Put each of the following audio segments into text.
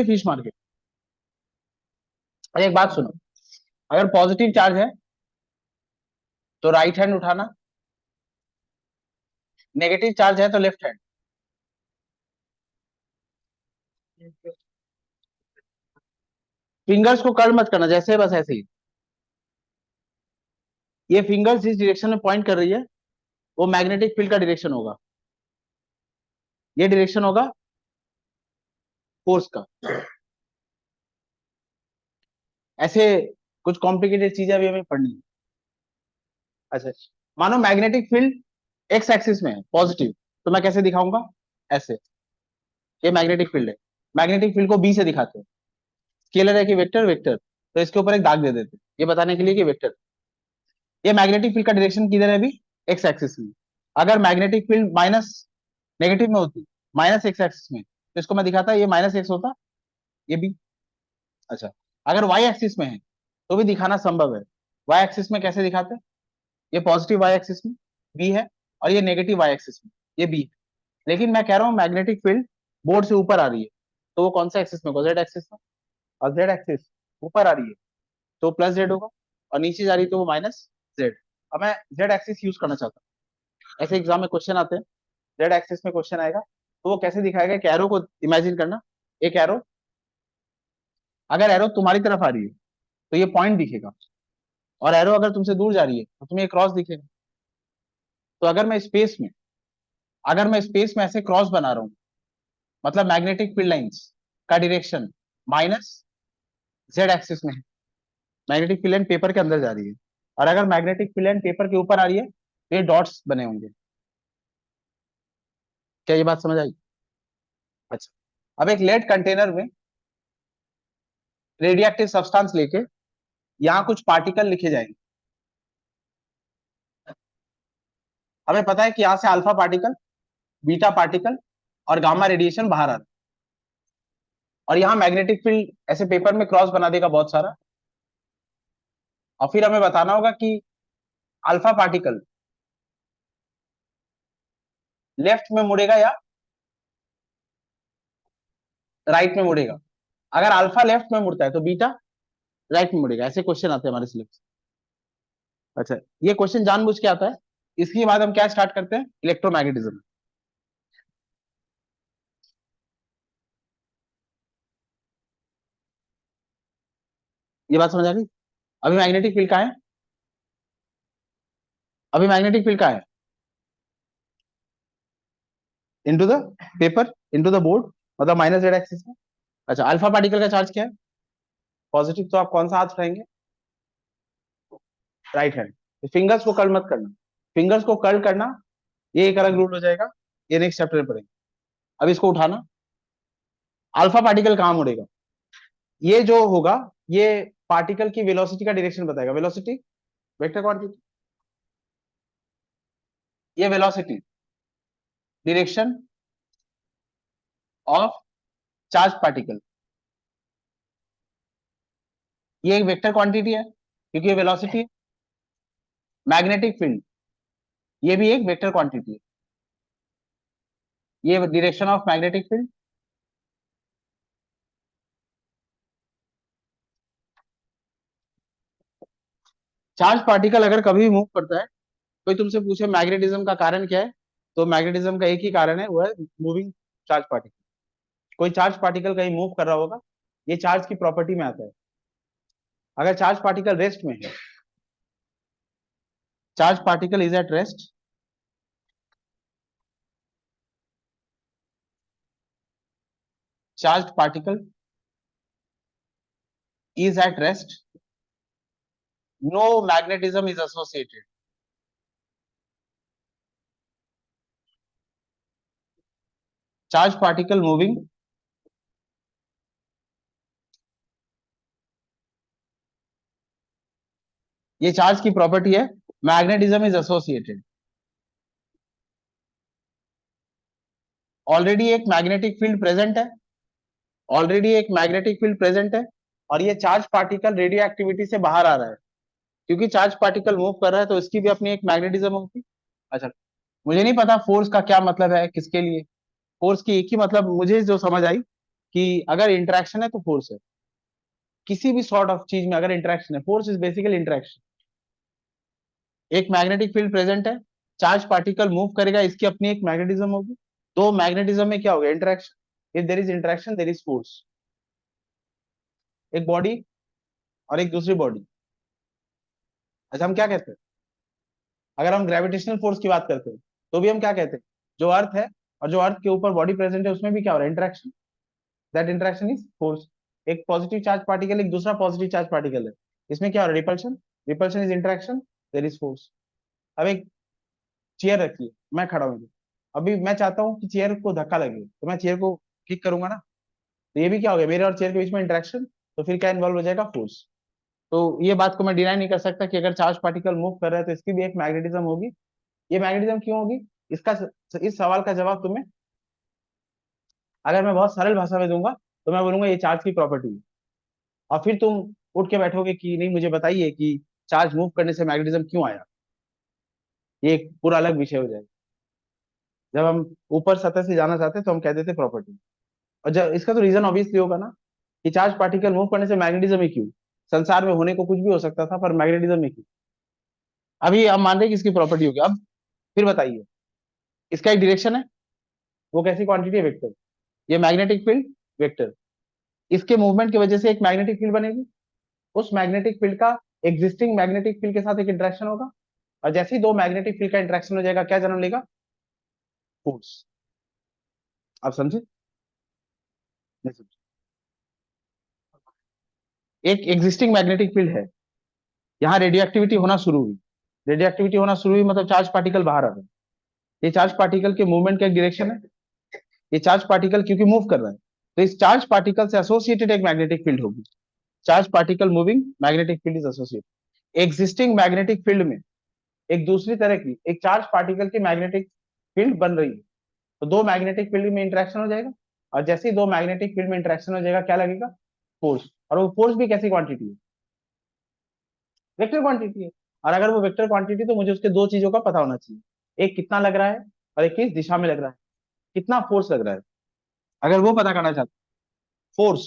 Fish market. एक बात सुनो, अगर पॉजिटिव चार्ज है तो राइट हैंड उठाना, नेगेटिव चार्ज है तो लेफ्ट हैंड। फिंगर्स को कर्ल मत करना, जैसे है बस ऐसे ही। ये फिंगर्स जिस डायरेक्शन में पॉइंट कर रही है वो मैग्नेटिक फील्ड का डायरेक्शन होगा, ये डायरेक्शन होगा फोर्स का। ऐसे कुछ कॉम्प्लिकेटेड चीजें अभी हमें पढ़नी है। अच्छा, मानो मैग्नेटिक फील्ड एक्स एक्सिस में है पॉजिटिव, तो मैं कैसे दिखाऊंगा, ऐसे। ये मैग्नेटिक फील्ड है, मैग्नेटिक फील्ड को बी से दिखाते हैं। स्केलर है कि वेक्टर, वेक्टर, तो इसके ऊपर एक दाग दे देते हैं ये बताने के लिए कि वेक्टर। ये मैग्नेटिक फील्ड का डायरेक्शन किधर है अभी, एक्स एक्सिस में। अगर मैग्नेटिक फील्ड माइनस नेगेटिव में होती, माइनस एक्स एक्सिस में, तो इसको मैं दिखाता ये माइनस एक्स होता, ये बी। अच्छा, अगर वाई एक्सिस में है तो भी दिखाना संभव है। वाई एक्सिस में कैसे दिखाते हैं, ये पॉजिटिव वाई एक्सिस में बी है, और ये नेगेटिव वाई एक्सिस में ये बी है। लेकिन मैं कह रहा हूँ मैग्नेटिक फील्ड बोर्ड से ऊपर आ रही है, तो वो कौन सा एक्सिस में होगा, जेड एक्सिस में। और जेड एक्सिस ऊपर आ रही है तो प्लस जेड होगा, और नीचे जा रही है तो वो माइनस जेड। अब मैं जेड एक्सिस यूज करना चाहता हूँ, ऐसे एग्जाम में क्वेश्चन आते हैं, जेड एक्सिस में क्वेश्चन आएगा तो वो कैसे दिखाएगा, एक एरो को इमेजिन करना, एक एरो, अगर एरो तुम्हारी तरफ आ रही है तो ये पॉइंट दिखेगा, और एरो अगर तुमसे दूर जा रही है तो तुम्हें क्रॉस दिखेगा। तो अगर मैं स्पेस में ऐसे क्रॉस बना रहा हूँ, मतलब मैग्नेटिक फील्ड लाइंस का डायरेक्शन माइनस जेड एक्सिस में है, मैग्नेटिक फील्ड लाइन पेपर के अंदर जा रही है, और अगर मैग्नेटिक फील्ड लाइन पेपर के ऊपर आ रही है तो ये डॉट्स बने होंगे। क्या ये बात समझ आई। अच्छा, अब एक लेड कंटेनर में रेडिएक्टिव सब्सटेंस लेके यहाँ कुछ पार्टिकल लिखे जाएंगे। हमें पता है कि यहाँ से अल्फा पार्टिकल, बीटा पार्टिकल और गामा रेडिएशन बाहर आ रहा है, और यहाँ मैग्नेटिक फील्ड ऐसे पेपर में क्रॉस बना देगा बहुत सारा। और फिर हमें बताना होगा कि अल्फा पार्टिकल लेफ्ट में मुड़ेगा या राइट में मुड़ेगा। अगर अल्फा लेफ्ट में मुड़ता है तो बीटा राइट में मुड़ेगा। ऐसे क्वेश्चन आते हैं हमारे सिलेबस। अच्छा, ये क्वेश्चन जानबूझ के आता है। इसके बाद हम क्या स्टार्ट करते हैं, इलेक्ट्रोमैग्नेटिज्म। ये बात समझ आ गई। अभी मैग्नेटिक फील्ड का है, अभी मैग्नेटिक फील्ड का है into the paper, into the board, मतलब माइनस जेड एक्सिस में। अच्छा, अल्फा पार्टिकल का चार्ज क्या है, पॉजिटिव, तो आप कौन सा हाथ उठाएंगे, राइट हैंड। फिंगर्स को कर्ल मत करना, फिंगर्स को कर्ल करना ये एक अलग रूल हो जाएगा, ये नेक्स्ट चैप्टर में पढ़ेंगे। अब इसको उठाना, अल्फा पार्टिकल कहां मुड़ेगा, ये जो होगा ये पार्टिकल की वेलोसिटी का डायरेक्शन बताएगा, वेलोसिटी वेक्टर क्वांटिटी, ये velocity direction of charge particle, ये एक वेक्टर क्वांटिटी है क्योंकि ये वेलोसिटी है। मैग्नेटिक फील्ड ये भी एक वेक्टर क्वांटिटी है, ये direction of magnetic field. Charge particle अगर कभी भी मूव करता है, कोई तुमसे पूछे मैग्नेटिज्म का कारण क्या है, तो मैग्नेटिज्म का एक ही कारण है, वो है मूविंग चार्ज पार्टिकल। कोई चार्ज पार्टिकल कहीं मूव कर रहा होगा, ये चार्ज की प्रॉपर्टी में आता है। अगर चार्ज पार्टिकल रेस्ट में है, charge particle is at rest, charge particle is at rest, no magnetism is associated. Charge particle moving, ये चार्ज की प्रॉपर्टी है, मैग्नेटिज्म इज एसोसिएटेड। ऑलरेडी एक मैग्नेटिक फील्ड प्रेजेंट है, ऑलरेडी एक मैग्नेटिक फील्ड प्रेजेंट है, और ये चार्ज पार्टिकल रेडियो एक्टिविटी से बाहर आ रहा है, क्योंकि चार्ज पार्टिकल मूव कर रहा है तो इसकी भी अपनी एक मैग्नेटिज्म होगी। अच्छा, मुझे नहीं पता फोर्स का क्या मतलब है किसके लिए, फोर्स की एक ही मतलब मुझे जो समझ आई कि अगर इंटरेक्शन है तो फोर्स है, किसी भी सॉर्ट ऑफ चीज में अगर इंटरेक्शन है, फोर्स इज बेसिकली इंटरेक्शन। एक मैग्नेटिक फील्ड प्रेजेंट है, चार्ज पार्टिकल मूव करेगा, इसकी अपनी एक मैग्नेटिज्म होगी, तो मैग्नेटिज्म में क्या होगा, interaction. If there is interaction there is force. एक बॉडी और एक दूसरी बॉडी, अच्छा हम क्या कहते हैं, अगर हम ग्रेविटेशनल फोर्स की बात करते हैं तो भी हम क्या कहते हैं, जो अर्थ है और जो अर्थ के ऊपर बॉडी प्रेजेंट है उसमें भी क्या हो रहा है, interaction. That interaction is force. एक पॉजिटिव चार्ज पार्टिकल एक दूसरा पॉजिटिव चार्ज पार्टिकल है, इसमें क्या हो रहा है, repulsion. Repulsion is interaction, there is force. अब एक चेयर रखी है, मैं खड़ा हूँ, अभी मैं चाहता हूँ कि चेयर को धक्का लगे, तो मैं चेयर को किक करूंगा ना, तो ये भी क्या हो गया, मेरे और चेयर के बीच में इंटरेक्शन, तो फिर क्या इन्वॉल्व हो जाएगा, फोर्स। तो ये बात को मैं डिनाई नहीं कर सकता कि अगर चार्ज पार्टिकल मूव कर रहा है तो इसकी भी एक मैग्नेटिज्म होगी। ये मैग्नेटिज्म क्यों होगी, इसका इस सवाल का जवाब तुम्हें अगर मैं बहुत सरल भाषा में दूंगा तो मैं बोलूंगा ये चार्ज की प्रॉपर्टी है। और फिर तुम उठ के बैठोगे कि नहीं मुझे बताइए कि चार्ज मूव करने से मैग्नेटिज्म क्यों आया, ये एक पूरा अलग विषय हो जाएगा। जब हम ऊपर सतह से जाना चाहते हैं तो हम कह देते प्रॉपर्टी। और जब इसका तो रीजन ऑब्वियसली होगा ना कि चार्ज पार्टिकल मूव करने से मैग्नेटिज्म ही क्यों, संसार में होने को कुछ भी हो सकता था पर मैग्नेटिज्म ही क्यों। अभी हम मान रहे हैं कि इसकी प्रॉपर्टी होगी। अब फिर बताइए, इसका एक डायरेक्शन है, वो कैसी क्वांटिटी है, वेक्टर। ये मैग्नेटिक फील्ड वेक्टर, इसके मूवमेंट की वजह से एक मैग्नेटिक फील्ड बनेगी, उस मैग्नेटिक फील्ड का एग्जिस्टिंग मैग्नेटिक फील्ड के साथ एक इंटरेक्शन होगा, और जैसे ही दो मैग्नेटिक फील्ड का इंटरेक्शन हो जाएगा क्या जन्म लेगा, फोर्स। आप समझे, नहीं समझे? एक एग्जिस्टिंग मैग्नेटिक फील्ड है, यहाँ रेडियो एक्टिविटी होना शुरू हुई, रेडियो एक्टिविटी होना शुरू हुई मतलब चार्ज पार्टिकल बाहर आ गए। ये चार्ज पार्टिकल के मूवमेंट का एक डायरेक्शन है, ये चार्ज पार्टिकल क्योंकि मूव कर रहा है तो इस चार्ज पार्टिकल से एसोसिएटेड एक मैग्नेटिक फील्ड होगी। Charge particle moving, magnetic field is associated. Existing magnetic field में एक दूसरी तरह की एक चार्ज पार्टिकल की मैग्नेटिक फील्ड बन रही है, तो दो मैग्नेटिक फील्ड में इंटरेक्शन हो जाएगा, और जैसे ही दो मैग्नेटिक फील्ड में इंटरेक्शन हो जाएगा क्या लगेगा, फोर्स। और वो फोर्स भी कैसी क्वांटिटी है, वेक्टर क्वांटिटी है। और अगर वो वेक्टर क्वांटिटी तो मुझे उसके दो चीजों का पता होना चाहिए, एक कितना लग रहा है और एक किस दिशा में लग रहा है, कितना फोर्स लग रहा है। अगर वो पता करना चाहते, force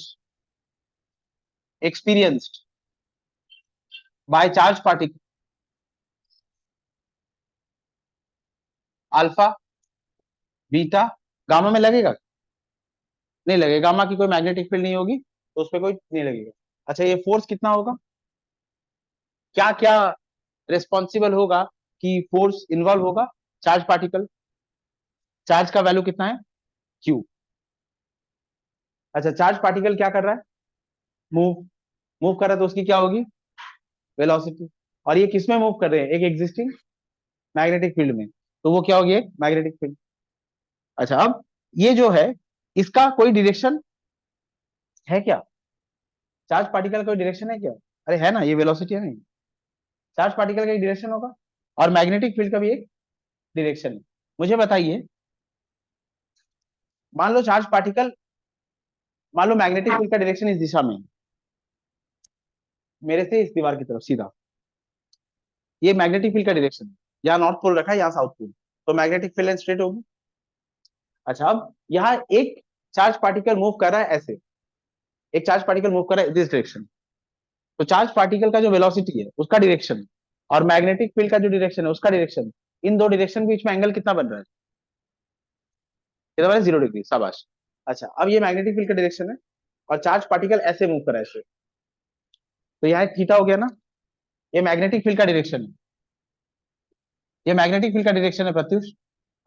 experienced bye charge particle alpha beta gamma में लगेगा, नहीं लगेगा, गामा की कोई मैग्नेटिक फील्ड नहीं होगी तो उस पर कोई नहीं लगेगा। अच्छा ये फोर्स कितना होगा, क्या क्या रिस्पॉन्सिबल होगा कि फोर्स इन्वॉल्व होगा, चार्ज पार्टिकल, चार्ज का वैल्यू कितना है, क्यू। अच्छा चार्ज पार्टिकल क्या कर रहा है, मूव, मूव कर रहा है तो उसकी क्या होगी, वेलोसिटी। और ये किसमें मूव कर रहे हैं, एक एग्जिस्टिंग मैग्नेटिक फील्ड में, तो वो क्या होगी, एक मैग्नेटिक फील्ड। अच्छा अब ये जो है इसका कोई डायरेक्शन है क्या, चार्ज पार्टिकल का कोई डायरेक्शन है क्या, अरे है ना, ये वेलोसिटी है नहीं, चार्ज पार्टिकल का एक डायरेक्शन होगा और मैग्नेटिक फील्ड का भी एक डायरेक्शन है। मुझे बताइए, मान लो चार्ज पार्टिकल, मान लो मैग्नेटिक फील्ड का डायरेक्शन इस दिशा में है, मेरे से इस दीवार की तरफ सीधा, ये मैग्नेटिक फील्ड का डायरेक्शन है, यहाँ नॉर्थ पोल रखा है यहाँ साउथ पोल, तो मैग्नेटिक फील्ड स्ट्रेट होगी। अच्छा अब यहाँ एक चार्ज पार्टिकल मूव कर रहा है ऐसे, एक चार्ज पार्टिकल मूव कर रहा है दिस डायरेक्शन, तो चार्ज पार्टिकल का जो वेलोसिटी है उसका डायरेक्शन और मैग्नेटिक फील्ड का जो डायरेक्शन है उसका डायरेक्शन, इन दो डायरेक्शन के बीच में एंगल कितना बन रहा है, कितना बन रहा है, 0 डिग्री, शाबाश। अच्छा अब ये मैग्नेटिक फील्ड का डायरेक्शन है और चार्ज पार्टिकल ऐसे मूव कर रहा है ऐसे, तो यहाँ एक थीटा हो गया ना, ये मैग्नेटिक फील्ड का डायरेक्शन है, ये मैग्नेटिक फील्ड का डायरेक्शन है प्रत्युष,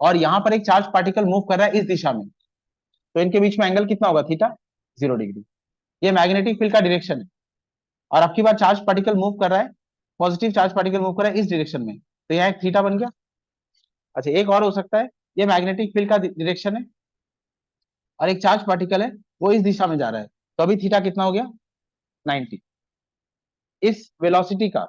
और यहाँ पर एक चार्ज पार्टिकल मूव कर रहा है इस दिशा में, तो इनके बीच में एंगल कितना होगा, थीटा, 0 डिग्री। ये मैग्नेटिक फील्ड का डायरेक्शन है, और अब की बार चार्ज पार्टिकल मूव कर रहा है, पॉजिटिव चार्ज पार्टिकल मूव कर रहा है इस डायरेक्शन में, तो यहाँ एक थीटा बन गया। अच्छा एक और हो सकता है, ये मैग्नेटिक फील्ड का डायरेक्शन है और एक चार्ज पार्टिकल है वो इस दिशा में जा रहा है, तो अभी थीटा कितना हो गया, 90। इस वेलोसिटी का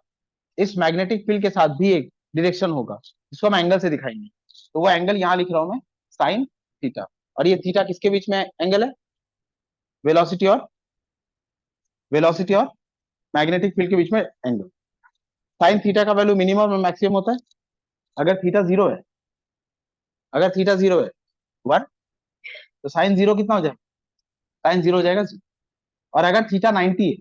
इस मैग्नेटिक फील्ड के साथ भी एक डायरेक्शन होगा, इसको हम एंगल से दिखाएंगे, तो वो एंगल यहाँ लिख रहा हूं मैं, साइन थीटा। और ये थीटा किसके बीच में एंगल है, वेलोसिटी और वेलोसिटी और मैग्नेटिक फील्ड के बीच में एंगल। साइन थीटा का वैल्यू मिनिमम और मैक्सिमम होता है, अगर थीटा जीरो है, अगर थीटा जीरो है 1, तो साइन जीरो कितना हो जाएगा, साइन 0 हो जाएगा 0। और अगर थीटा 90 है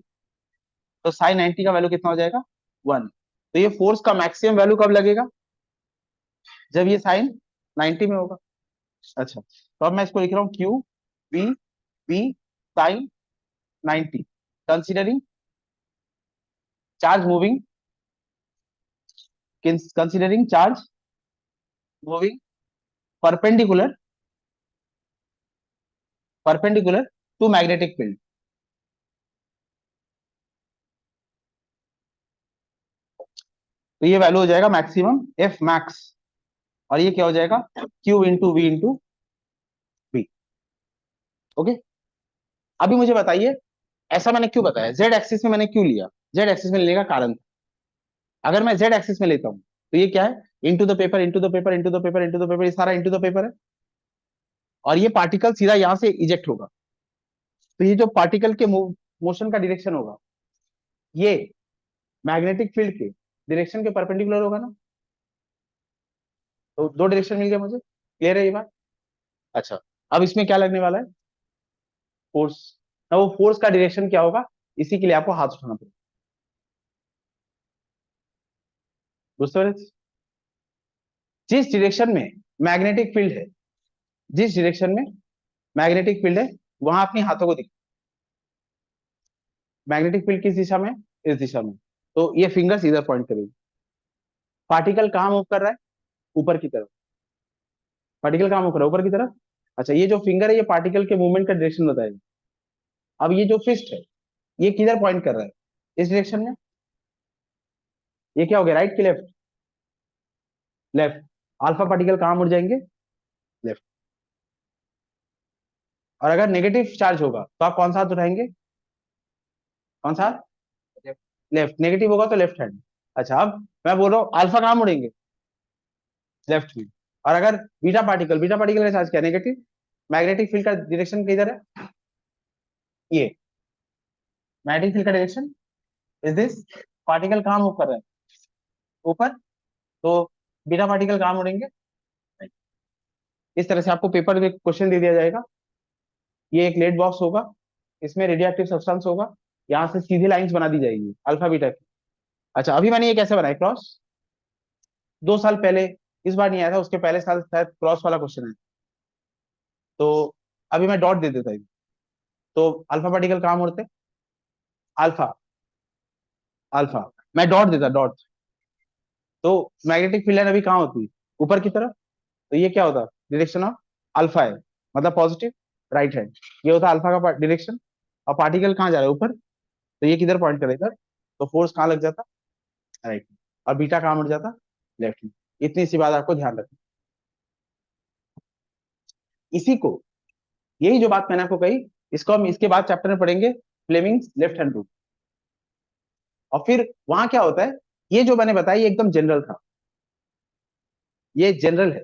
तो साइन 90 का वैल्यू कितना हो जाएगा 1। तो ये फोर्स का मैक्सिमम वैल्यू कब लगेगा, जब ये साइन 90 में होगा। अच्छा, तो अब मैं इसको लिख रहा हूँ Q V B sine 90, considering charge moving, considering charge moving perpendicular perpendicular to magnetic field. तो ये वैल्यू हो जाएगा मैक्सिमम एफ मैक्स, और ये क्या हो जाएगा क्यू इंटू वी। ओके, अभी मुझे बताइए ऐसा मैंने क्यों बताया, जेड एक्सिस में मैंने क्यों लिया, जेड एक्सिस में लेने का कारण था। अगर मैं जेड एक्सिस में लेता हूं तो ये क्या है, into the paper into the paper into the paper into the paper, ये सारा इंटू द पेपर है, और ये पार्टिकल सीधा यहां से इजेक्ट होगा। तो ये जो पार्टिकल के मोशन का डायरेक्शन होगा, ये मैग्नेटिक फील्ड के डायरेक्शन के परपेंडिकुलर होगा ना। तो दो डायरेक्शन मिल गया मुझे, क्लियर है ये बात। अच्छा, अब इसमें क्या लगने वाला है, फोर्स। ना वो फोर्स का डायरेक्शन क्या होगा, इसी के लिए आपको हाथ उठाना पड़ेगा। बुझते हो? जिस डायरेक्शन में मैग्नेटिक फील्ड है, जिस डायरेक्शन में मैग्नेटिक फील्ड है, वहां अपनी हाथों को दिख, मैग्नेटिक फील्ड किस दिशा में, इस दिशा में। तो ये फिंगर्स इधर पॉइंट करेगी। पार्टिकल कहां मूव कर रहा है, ऊपर की तरफ। पार्टिकल कहां मूव कर रहा है, ऊपर की तरफ। अच्छा, ये जो फिंगर है ये पार्टिकल के मूवमेंट का डायरेक्शन बताएगा। अब ये जो फिस्ट है ये किधर पॉइंट कर रहा है, इस डायरेक्शन में। ये क्या हो गया, राइट की लेफ्ट, लेफ्ट। अल्फा पार्टिकल कहां मुड़ जाएंगे, लेफ्ट। और अगर नेगेटिव चार्ज होगा तो आप कौन सा हाथ उठाएंगे, कौन सा, लेफ्ट। नेगेटिव होगा तो लेफ्ट हैंड। अच्छा, अब मैं बोल रहा हूँ अल्फा कहां मुड़ेंगे, लेफ्ट में। और अगर बीटा पार्टिकल का चार्ज क्या, नेगेटिव। मैग्नेटिक फील्ड का डायरेक्शन किधर है, ये मैग्नेटिक फील्ड का डायरेक्शन इज दिस। पार्टिकल कहां मूव कर रहा है, ऊपर। तो बीटा पार्टिकल कहां मुड़ेंगे। इस तरह से आपको पेपर में क्वेश्चन दे दिया जाएगा। ये एक लेड बॉक्स होगा, इसमें रेडियो एक्टिव सब्सटेंस होगा, यहाँ से सीधी लाइंस बना दी जाएगी अल्फा बीटा की। अच्छा, अभी मैंने ये कैसे बनाया, क्रॉस। 2 साल पहले, इस बार नहीं आया था, उसके पहले साल शायद क्रॉस वाला क्वेश्चन है। तो अभी मैं डॉट दे देता हूँ। तो अल्फा पार्टिकल कहां मुड़ते, अल्फा, अल्फा। मैं डॉट देता, डॉट। तो मैग्नेटिक फील्ड अभी कहाँ होती है, ऊपर की तरफ। तो ये क्या होता, डायरेक्शन ऑफ अल्फा है, मतलब पॉजिटिव, राइट हैंड। ये होता अल्फा का डायरेक्शन। और पार्टिकल कहाँ जा रहा है, ऊपर। तो ये किधर पॉइंट करेगा इधर। तो फोर्स कहाँ लग जाता, राइट में। और बीटा कहाँ मुड़ जाता, लेफ्ट में। इतनी सी बात आपको ध्यान रखनी। इसी को, यही जो बात मैंने आपको कही, इसको हम इसके बाद चैप्टर में पढ़ेंगे, फ्लेमिंग्स लेफ्ट हैंड रूल। और फिर वहां क्या होता है, ये जो मैंने बताया ये एकदम जनरल था, ये जनरल है।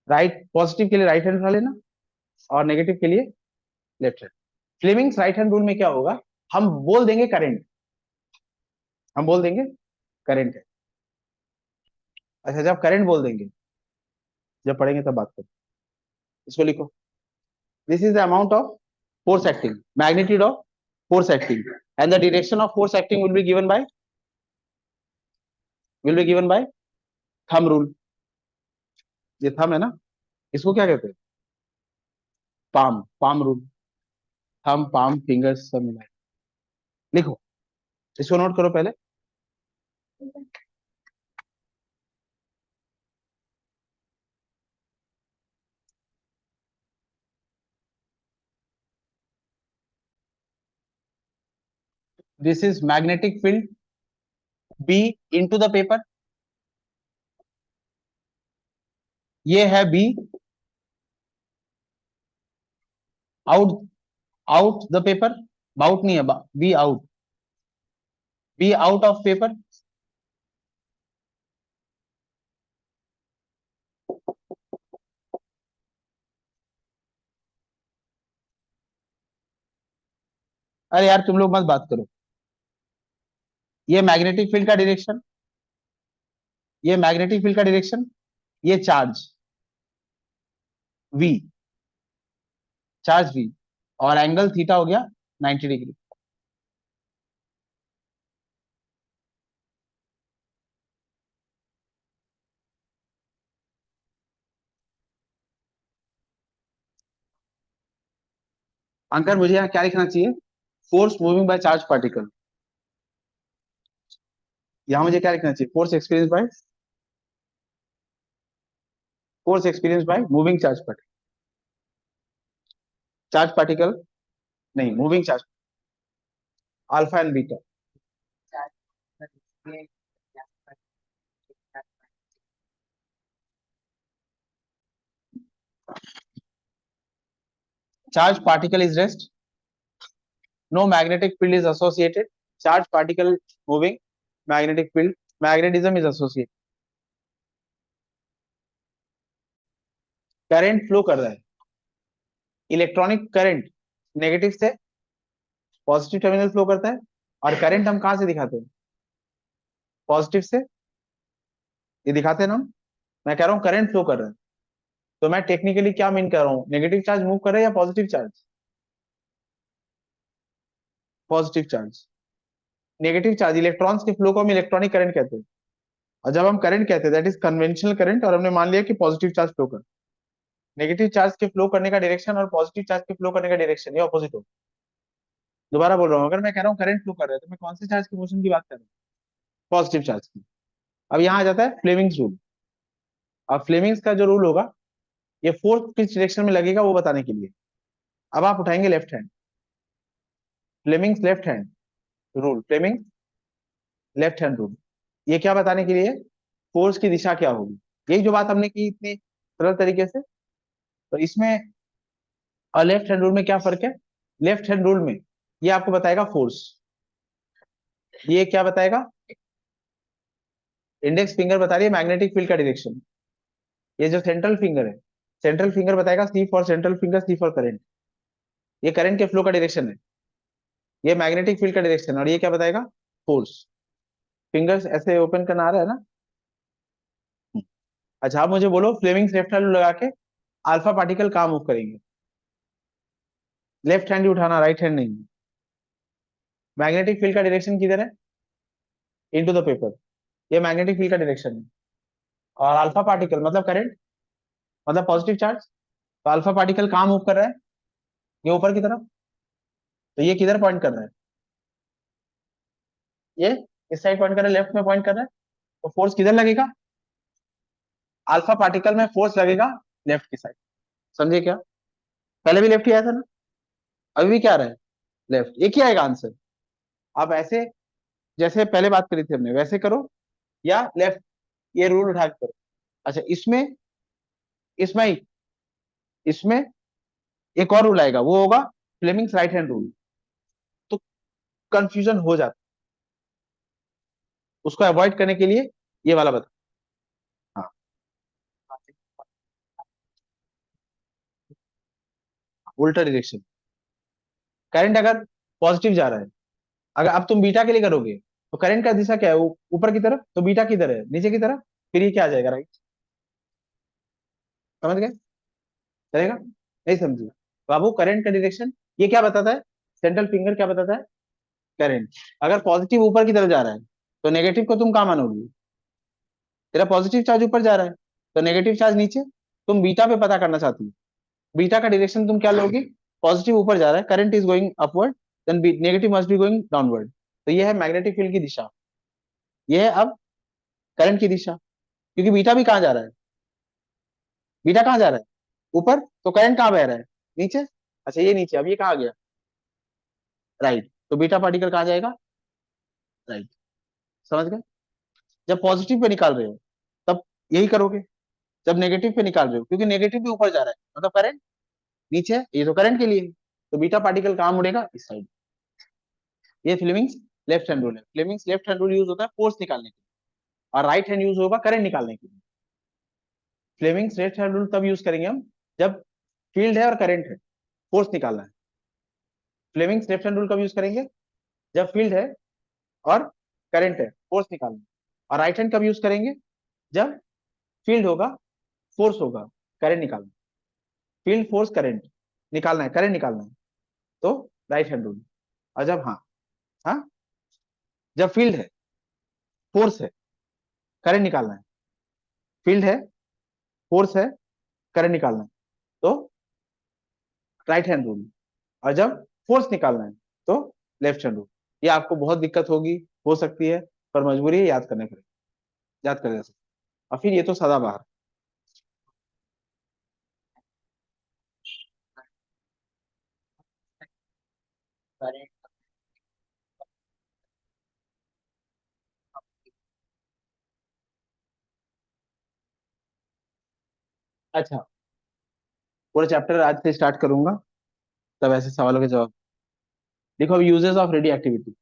राइट, पॉजिटिव के लिए राइट हैंड उठा लेना, और नेगेटिव के लिए left hand. Fleming's right hand rule में क्या होगा, हम बोल देंगे करंट, हम बोल देंगे करंट है। अच्छा, जब करंट बोल देंगे, जब पढ़ेंगे तब बात करें। इसको लिखो, this is the amount of force acting, magnitude of force acting, and the direction of force acting will be given by thumb rule। ये थंब है ना, इसको क्या कहते हैं, palm, palm rule. Thumb, palm, fingers सब मिला है। लिखो, इसको नोट करो पहले। This is magnetic field B into the paper, ये है B out, out the paper. बाउट नहीं है, B out, B out of paper. अरे यार तुम लोग मत बात करो। ये मैग्नेटिक फील्ड का डायरेक्शन, ये मैग्नेटिक फील्ड का डायरेक्शन, ये चार्ज वी, चार्ज वी। और एंगल थीटा हो गया 90 डिग्री। अंकर मुझे यहाँ क्या लिखना चाहिए? Force moving by charge particle. यहाँ मुझे क्या लिखना चाहिए? Force experience by moving charge particle. Charge particle नहीं, moving charge, alpha and beta. Charge particle is rest, no magnetic field is associated, charge particle moving, magnetic field, magnetism is associated. Current flow कर रहा है, electronic current negative से positive terminal flow करता है, और current हम कहां से दिखाते हैं? पॉजिटिव से, ये दिखाते हैं ना हम। मैं कह रहा हूँ करंट फ्लो कर रहा है, तो मैं टेक्निकली क्या मीन कर रहा हूँ? नेगेटिव चार्ज मूव कर रहा है या positive charge? Positive charge. Negative charge electrons के फ्लो को हम इलेक्ट्रॉनिक करंट कहते हैं, और जब हम करंट कहते हैं दैट इज कन्वेंशनल करंट, और हमने मान लिया कि पॉजिटिव चार्ज फ्लो कर, नेगेटिव चार्ज के फ्लो करने का डायरेक्शन और पॉजिटिव चार्ज के फ्लो करने का डायरेक्शन ये ऑपोजिट हो। दोबारा बोल रहा हूँ, अगर मैं कह रहा हूँ करंट फ्लो कर रहा है, तो मैं कौन से चार्ज की मोशन की बात कर रहा हूँ? पॉजिटिव चार्ज की। अब यहाँ आ जाता है फ्लेमिंग्स रूल। अब फ्लेमिंग्स का जो रूल होगा, ये फोर्स किस डायरेक्शन में लगेगा वो बताने के लिए। अब आप उठाएंगे left hand, Fleming's left hand rule, Fleming left hand rule, ये क्या बताने के लिए? फोर्स की दिशा क्या होगी, यही जो बात हमने की इतनी सरल तरीके से। तो इसमें और लेफ्ट हैंड रूल में क्या फर्क है? लेफ्ट हैंड रूल में ये आपको बताएगा फोर्स, ये क्या बताएगा? इंडेक्स फिंगर बता रही है मैग्नेटिक फील्ड का डायरेक्शन, ये जो सेंट्रल फिंगर है, सेंट्रल फिंगर बताएगा C for central finger, C for current, ये करंट के फ्लो का डायरेक्शन है, ये मैग्नेटिक फील्ड का डायरेक्शन, और ये क्या बताएगा? फोर्स। फिंगर्स ऐसे ओपन करना आ रहा है ना? अच्छा आप मुझे बोलो, फ्लेमिंग लेफ्ट हैंड लगा के अल्फा पार्टिकल कहाँ मूव करेंगे? लेफ्ट हैंड ही उठाना, राइट हैंड नहीं। मैग्नेटिक फील्ड का डायरेक्शन किधर है? इनटू द पेपर, ये मैग्नेटिक फील्ड का डायरेक्शन है। और अल्फा पार्टिकल मतलब करंट, मतलब पॉजिटिव चार्ज, तो अल्फा पार्टिकल कहाँ मूव कर रहा है? ये ऊपर की तरफ, तो ये किधर पॉइंट कर रहा है? ये इस साइड पॉइंट कर रहा है, लेफ्ट में पॉइंट कर रहा है, तो फोर्स किधर लगेगा? अल्फा पार्टिकल में फोर्स लगेगा लेफ्ट की साइड। समझे क्या? पहले भी लेफ्ट ही आया था ना, अभी भी क्या आ रहा है? लेफ्ट, एक ही आएगा आंसर। आप ऐसे जैसे पहले बात करी थी हमने वैसे करो, या लेफ्ट, ये रूल उठा के करो। अच्छा इसमें इसमें इसमें एक और रूल आएगा, वो होगा फ्लेमिंग्स राइट हैंड रूल। तो कंफ्यूजन हो जाता है, उसको अवॉइड करने के लिए ये वाला बता। हाँ, उल्टा डायरेक्शन। करंट अगर पॉजिटिव जा रहा है, अगर अब तुम बीटा के लिए करोगे, तो करंट का दिशा क्या है? ऊपर की तरफ, तो बीटा किधर है? नीचे की तरफ, फिर ये क्या आ जाएगा? राइट। समझ गए? चलेगा? नहीं समझे? बाबू करंट का डायरेक्शन ये क्या बताता है? सेंट्रल फिंगर क्या बताता है? करंट। अगर पॉजिटिव ऊपर की तरफ जा रहा है, तो नेगेटिव को तुम कहाँ मानोगी? तेरा पॉजिटिव चार्ज ऊपर जा रहा है, तो नेगेटिव चार्ज नीचे। तुम बीटा पे पता करना चाहती हो, बीटा का डायरेक्शन तुम क्या लोगी? पॉजिटिव ऊपर जा रहा है, current is going upward, then negative must be going downward, तो ये है मैग्नेटिक फील्ड की दिशा, ये है अब करंट की दिशा। क्योंकि बीटा भी कहाँ जा रहा है? बीटा कहाँ जा रहा है? ऊपर, तो करंट कहाँ बह रहा है? नीचे। अच्छा ये नीचे, अब ये कहाँ गया? राइट, तो बीटा पार्टिकल कहाँ जाएगा? राइट। समझ गए? जब पॉजिटिव पे निकाल रहे हो तब यही करोगे, जब नेगेटिव पे निकाल रहे हो, क्योंकि नेगेटिव भी ऊपर जा रहा है मतलब करंट नीचे है, ये तो करंट के लिए है, तो बीटा पार्टिकल कहाँ मुड़ेगा? इस साइड। ये फ्लेमिंग्स लेफ्ट हैंड रूल है। Fleming's left hand rule use होता है फोर्स निकालने के लिए, और राइट हैंड यूज होगा करंट निकालने के लिए। फ्लेमिंग्स लेफ्ट हैंड रूल तब यूज करेंगे हम जब फील्ड है और करंट है, फोर्स निकालना है। फ्लेमिंग्स लेफ्ट हैंड रूल कब यूज करेंगे? जब फील्ड है और करंट है, फोर्स निकालना है। और राइट हैंड कब यूज करेंगे? जब फील्ड होगा, फोर्स होगा, करंट निकालना है। फील्ड फोर्स करंट निकालना है, करंट निकालना है। तो राइट हैंड रूल। और जब हाँ, हाँ, जब फील्ड है, फोर्स है, करंट निकालना है, फील्ड है, फोर्स है, करंट निकालना है, तो राइट हैंड रूल। और जब फोर्स निकालना है तो लेफ्ट हैंड रूल। ये आपको बहुत दिक्कत होगी, हो सकती है, पर मजबूरी है, याद करने पड़ेगा, याद कर जा सकते। और फिर ये तो सदाबहार। अच्छा, पूरा चैप्टर आज से स्टार्ट करूंगा, तब ऐसे सवालों के जवाब। देखो अब uses of radio activity,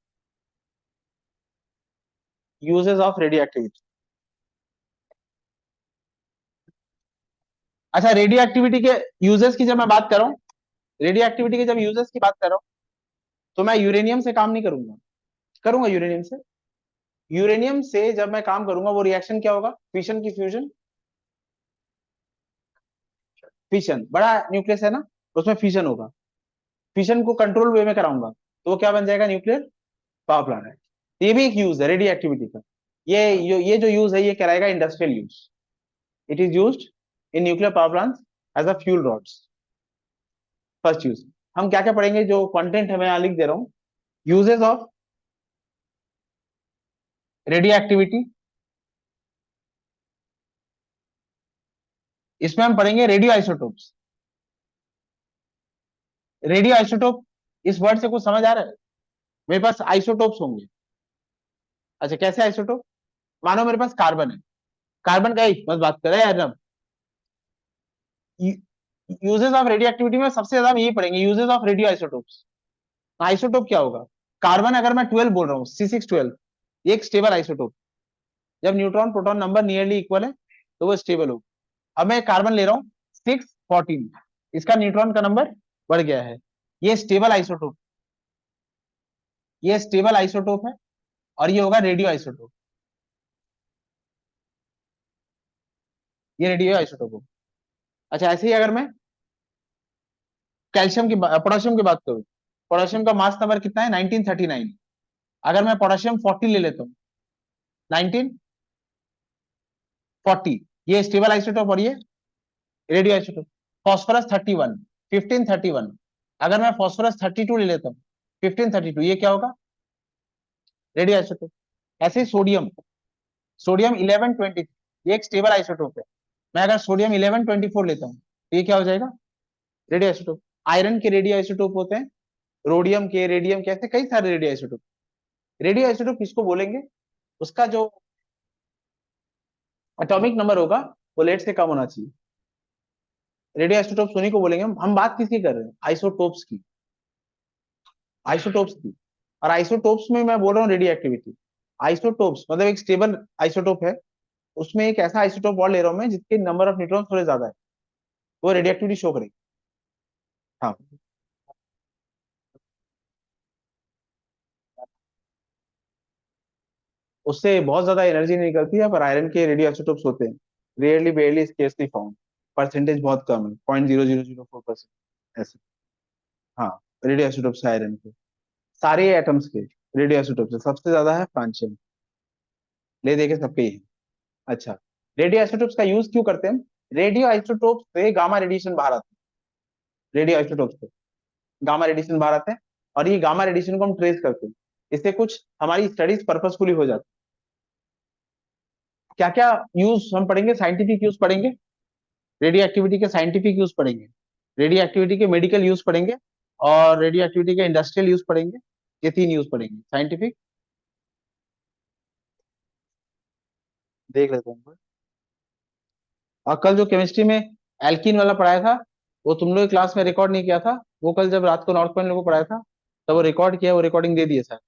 uses of radio activity. अच्छा, रेडियो एक्टिविटी के यूजेस की जब मैं बात कर रहा हूँ, रेडियो एक्टिविटी के जब यूजेस की बात कर रहा हूँ, तो मैं यूरेनियम से काम नहीं करूंगा, करूंगा यूरेनियम से। यूरेनियम से जब मैं काम करूंगा, वो रिएक्शन क्या होगा, फिशन की फ्यूजन, फिशन, बड़ा न्यूक्लियस है ना, उसमें फिशन होगा, फिशन को कंट्रोल वे में कराऊंगा, तो वो क्या बन जाएगा, न्यूक्लियर पावर प्लांट। ये भी एक यूज है रेडियो एक्टिविटी का। ये जो यूज है, ये कराएगा industrial use. It is used in nuclear power plant as a fuel rods. First use. हम क्या क्या पढ़ेंगे, जो कंटेंट है मैं यहाँ लिख दे रहा हूँ। यूजेस ऑफ रेडियो एक्टिविटी, इसमें हम पढ़ेंगे रेडियो आइसोटोप्स। रेडियो आइसोटोप, इस वर्ड से कुछ समझ आ रहा है? मेरे पास आइसोटोप्स होंगे। अच्छा, कैसे आइसोटोप? मानो मेरे पास कार्बन है, कार्बन का एक बस बात करें यार। यूजेस ऑफ रेडियो एक्टिविटी में सबसे ज्यादा हम यही पढ़ेंगे, uses of radio isotopes. Isotope क्या होगा? कार्बन अगर मैं 12 बोल रहा हूँ, C612, एक स्टेबल आइसोटोप। जब neutron proton number nearly equal है, तो वो स्टेबल होगा। अब मैं कार्बन ले रहा हूँ 614, इसका न्यूट्रॉन का नंबर बढ़ गया है, ये स्टेबल आइसोटोप, ये स्टेबल आइसोटोप है, और ये होगा रेडियो आइसोटोप, ये रेडियो आइसोटोप होगा। अच्छा, ऐसे ही अगर मैं कैल्शियम की पोटेशियम की बात करूं, पोटेशियम का मास नंबर कितना है, 1939। अगर मैं पोटेशियम 40 ले लेता हूँ, 1940, ये स्टेबल आइसोटोप और ये रेडियो आइसोटोप। फॉस्फोरस 31, 1531, अगर मैं फॉस्फोरस 32 ले लेता हूँ, 1532, ये क्या होगा, रेडियो आइसोटोप। ऐसे ही सोडियम, सोडियम 1120, ये एक स्टेबल आइसोटोप है। मैं अगर सोडियम 1124 लेता हूँ, तो ये क्या हो जाएगा, रेडियो आइसोटोप। आयरन के रेडियो आइसोटोप होते हैं, रोडियम के, रेडियम के, ऐसे कई सारे रेडियो आइसोटोप। रेडियो आइसोटोप किसको बोलेंगे, उसका जो एटॉमिक नंबर होगा, वो लेट से कम होना चाहिए। रेडियो आइसोटोप्स उन्हीं को बोलेंगे। हम बात किसकी कर रहे हैं, आइसोटोप्स की, आइसोटोप्स की। और आइसोटोप्स में मैं बोल रहा हूँ रेडियो एक्टिविटी। आइसोटोप्स मतलब एक स्टेबल आइसोटोप है, उसमें एक ऐसा आइसोटोप और ले रहा हूँ मैं, जिसके नंबर ऑफ न्यूट्रॉन थोड़े ज्यादा है, वो रेडियो एक्टिविटी शो करेगी। हाँ, उससे बहुत ज्यादा एनर्जी नहीं निकलती है, पर आयरन के रेडियो आइसोटोप्स होते हैं, रेयरली बेयरली स्केर्सली फाउंड, परसेंटेज बहुत कम है, 0.0004% ऐसे। हाँ, रेडियो आइसोटोप्स है आयरन के, सारे एटम्स के रेडियो आइसोटोप्स है, सबसे ज्यादा है फ्रांशियम, ले देके सबके ही है। अच्छा, रेडियो आइसोटोप्स का यूज क्यों करते हैं? रेडियो आइसोटोप से गामा रेडिएशन बाहर आता है, रेडियो आइसोटोप से गामा रेडिएशन बाहर आते हैं, और ये गामा रेडिएशन को हम ट्रेस करते हैं, इससे कुछ हमारी स्टडीज पर्पसफुली हो जाती है। क्या क्या यूज हम पढ़ेंगे, साइंटिफिक यूज पढ़ेंगे, रेडियो एक्टिविटी के साइंटिफिक यूज पढ़ेंगे, रेडियो एक्टिविटी के मेडिकल यूज पढ़ेंगे, और रेडियो एक्टिविटी के इंडस्ट्रियल यूज पढ़ेंगे। ये तीन यूज पढ़ेंगे, साइंटिफिक। देख लेते हैं। और कल जो केमिस्ट्री में एल्कीन वाला पढ़ाया था, वो तुम लोग क्लास में रिकॉर्ड नहीं किया था, वो कल जब रात को नॉर्थ पॉइंट लोगों को पढ़ाया था, तब वो रिकॉर्ड किया, वो रिकॉर्डिंग दे दिए सर,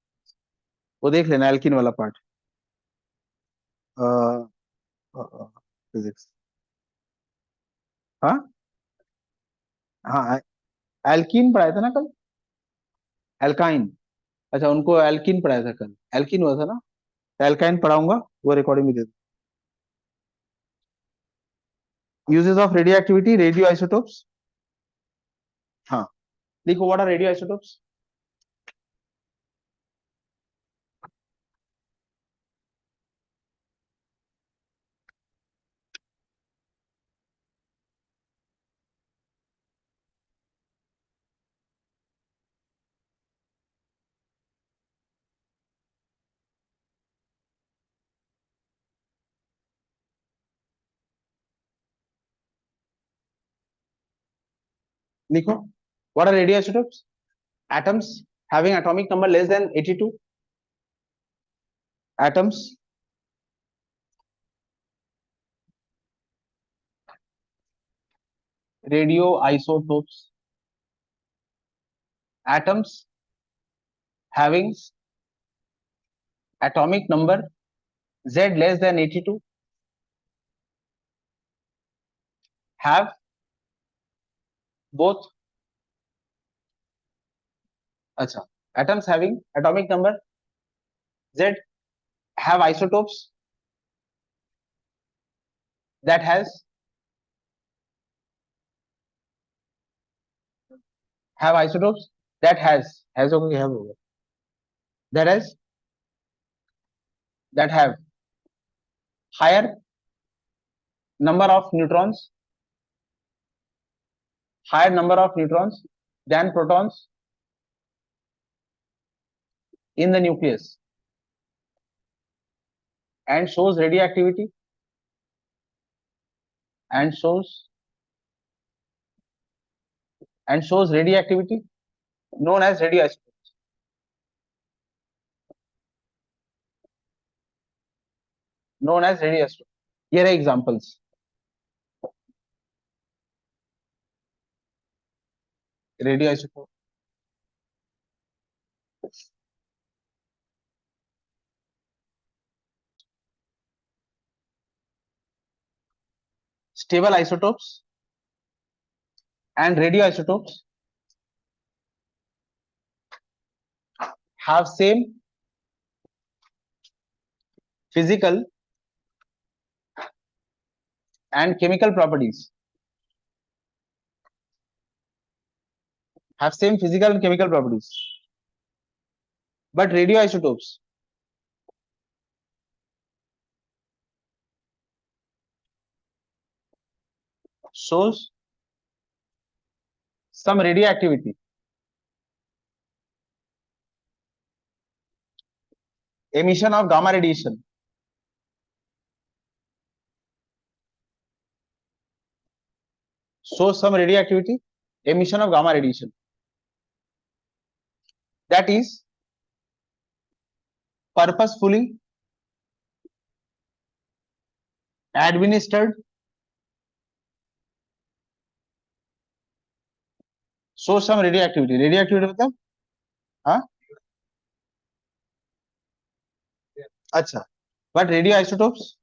वो देख लेना एल्कीन वाला पार्ट। फिजिक्स। हाँ, हाँ, एल्कीन पढ़ाया था ना कल, एल्काइन। अच्छा, उनको एल्कीन पढ़ाया था कल, एल्कीन हुआ था ना, एल्काइन पढ़ाऊंगा, वो रिकॉर्डिंग भी दे दूँ। Uses of radio activity, radioisotopes. हाँ, लिखो व्हाट आर रेडियो आइसोटोप्स। लिखो what are radioisotopes. atoms having atomic number less than 82, atoms radioisotopes, atoms having atomic number Z less than 82 have both, अच्छा, atoms having atomic number Z have isotopes that have isotopes that has okay, have that has that have higher number of neutrons, higher number of neutrons than protons in the nucleus and shows radioactivity and shows radioactivity known as radioisotopes. Known as radioisotopes. Here are examples. Radioisotope. Stable isotopes and radioisotopes have same physical and chemical properties. Have same physical and chemical properties. But radioisotopes shows some radioactivity. Emission of gamma radiation. Shows some radioactivity. Emission of gamma radiation. That is purposefully administered. Shows some radioactivity. Radioactivity मतलब हाँ अच्छा, but radioisotopes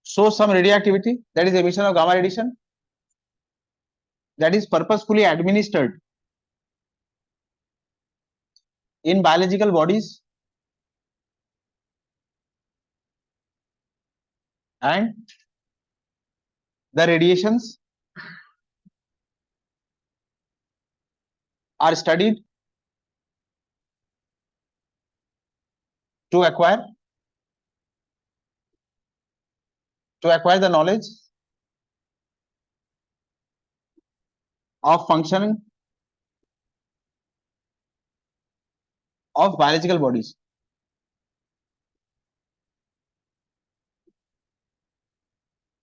show some radioactivity, that is emission of gamma radiation, that is purposefully administered in biological bodies and the radiations are studied to acquire the knowledge of functioning of biological bodies.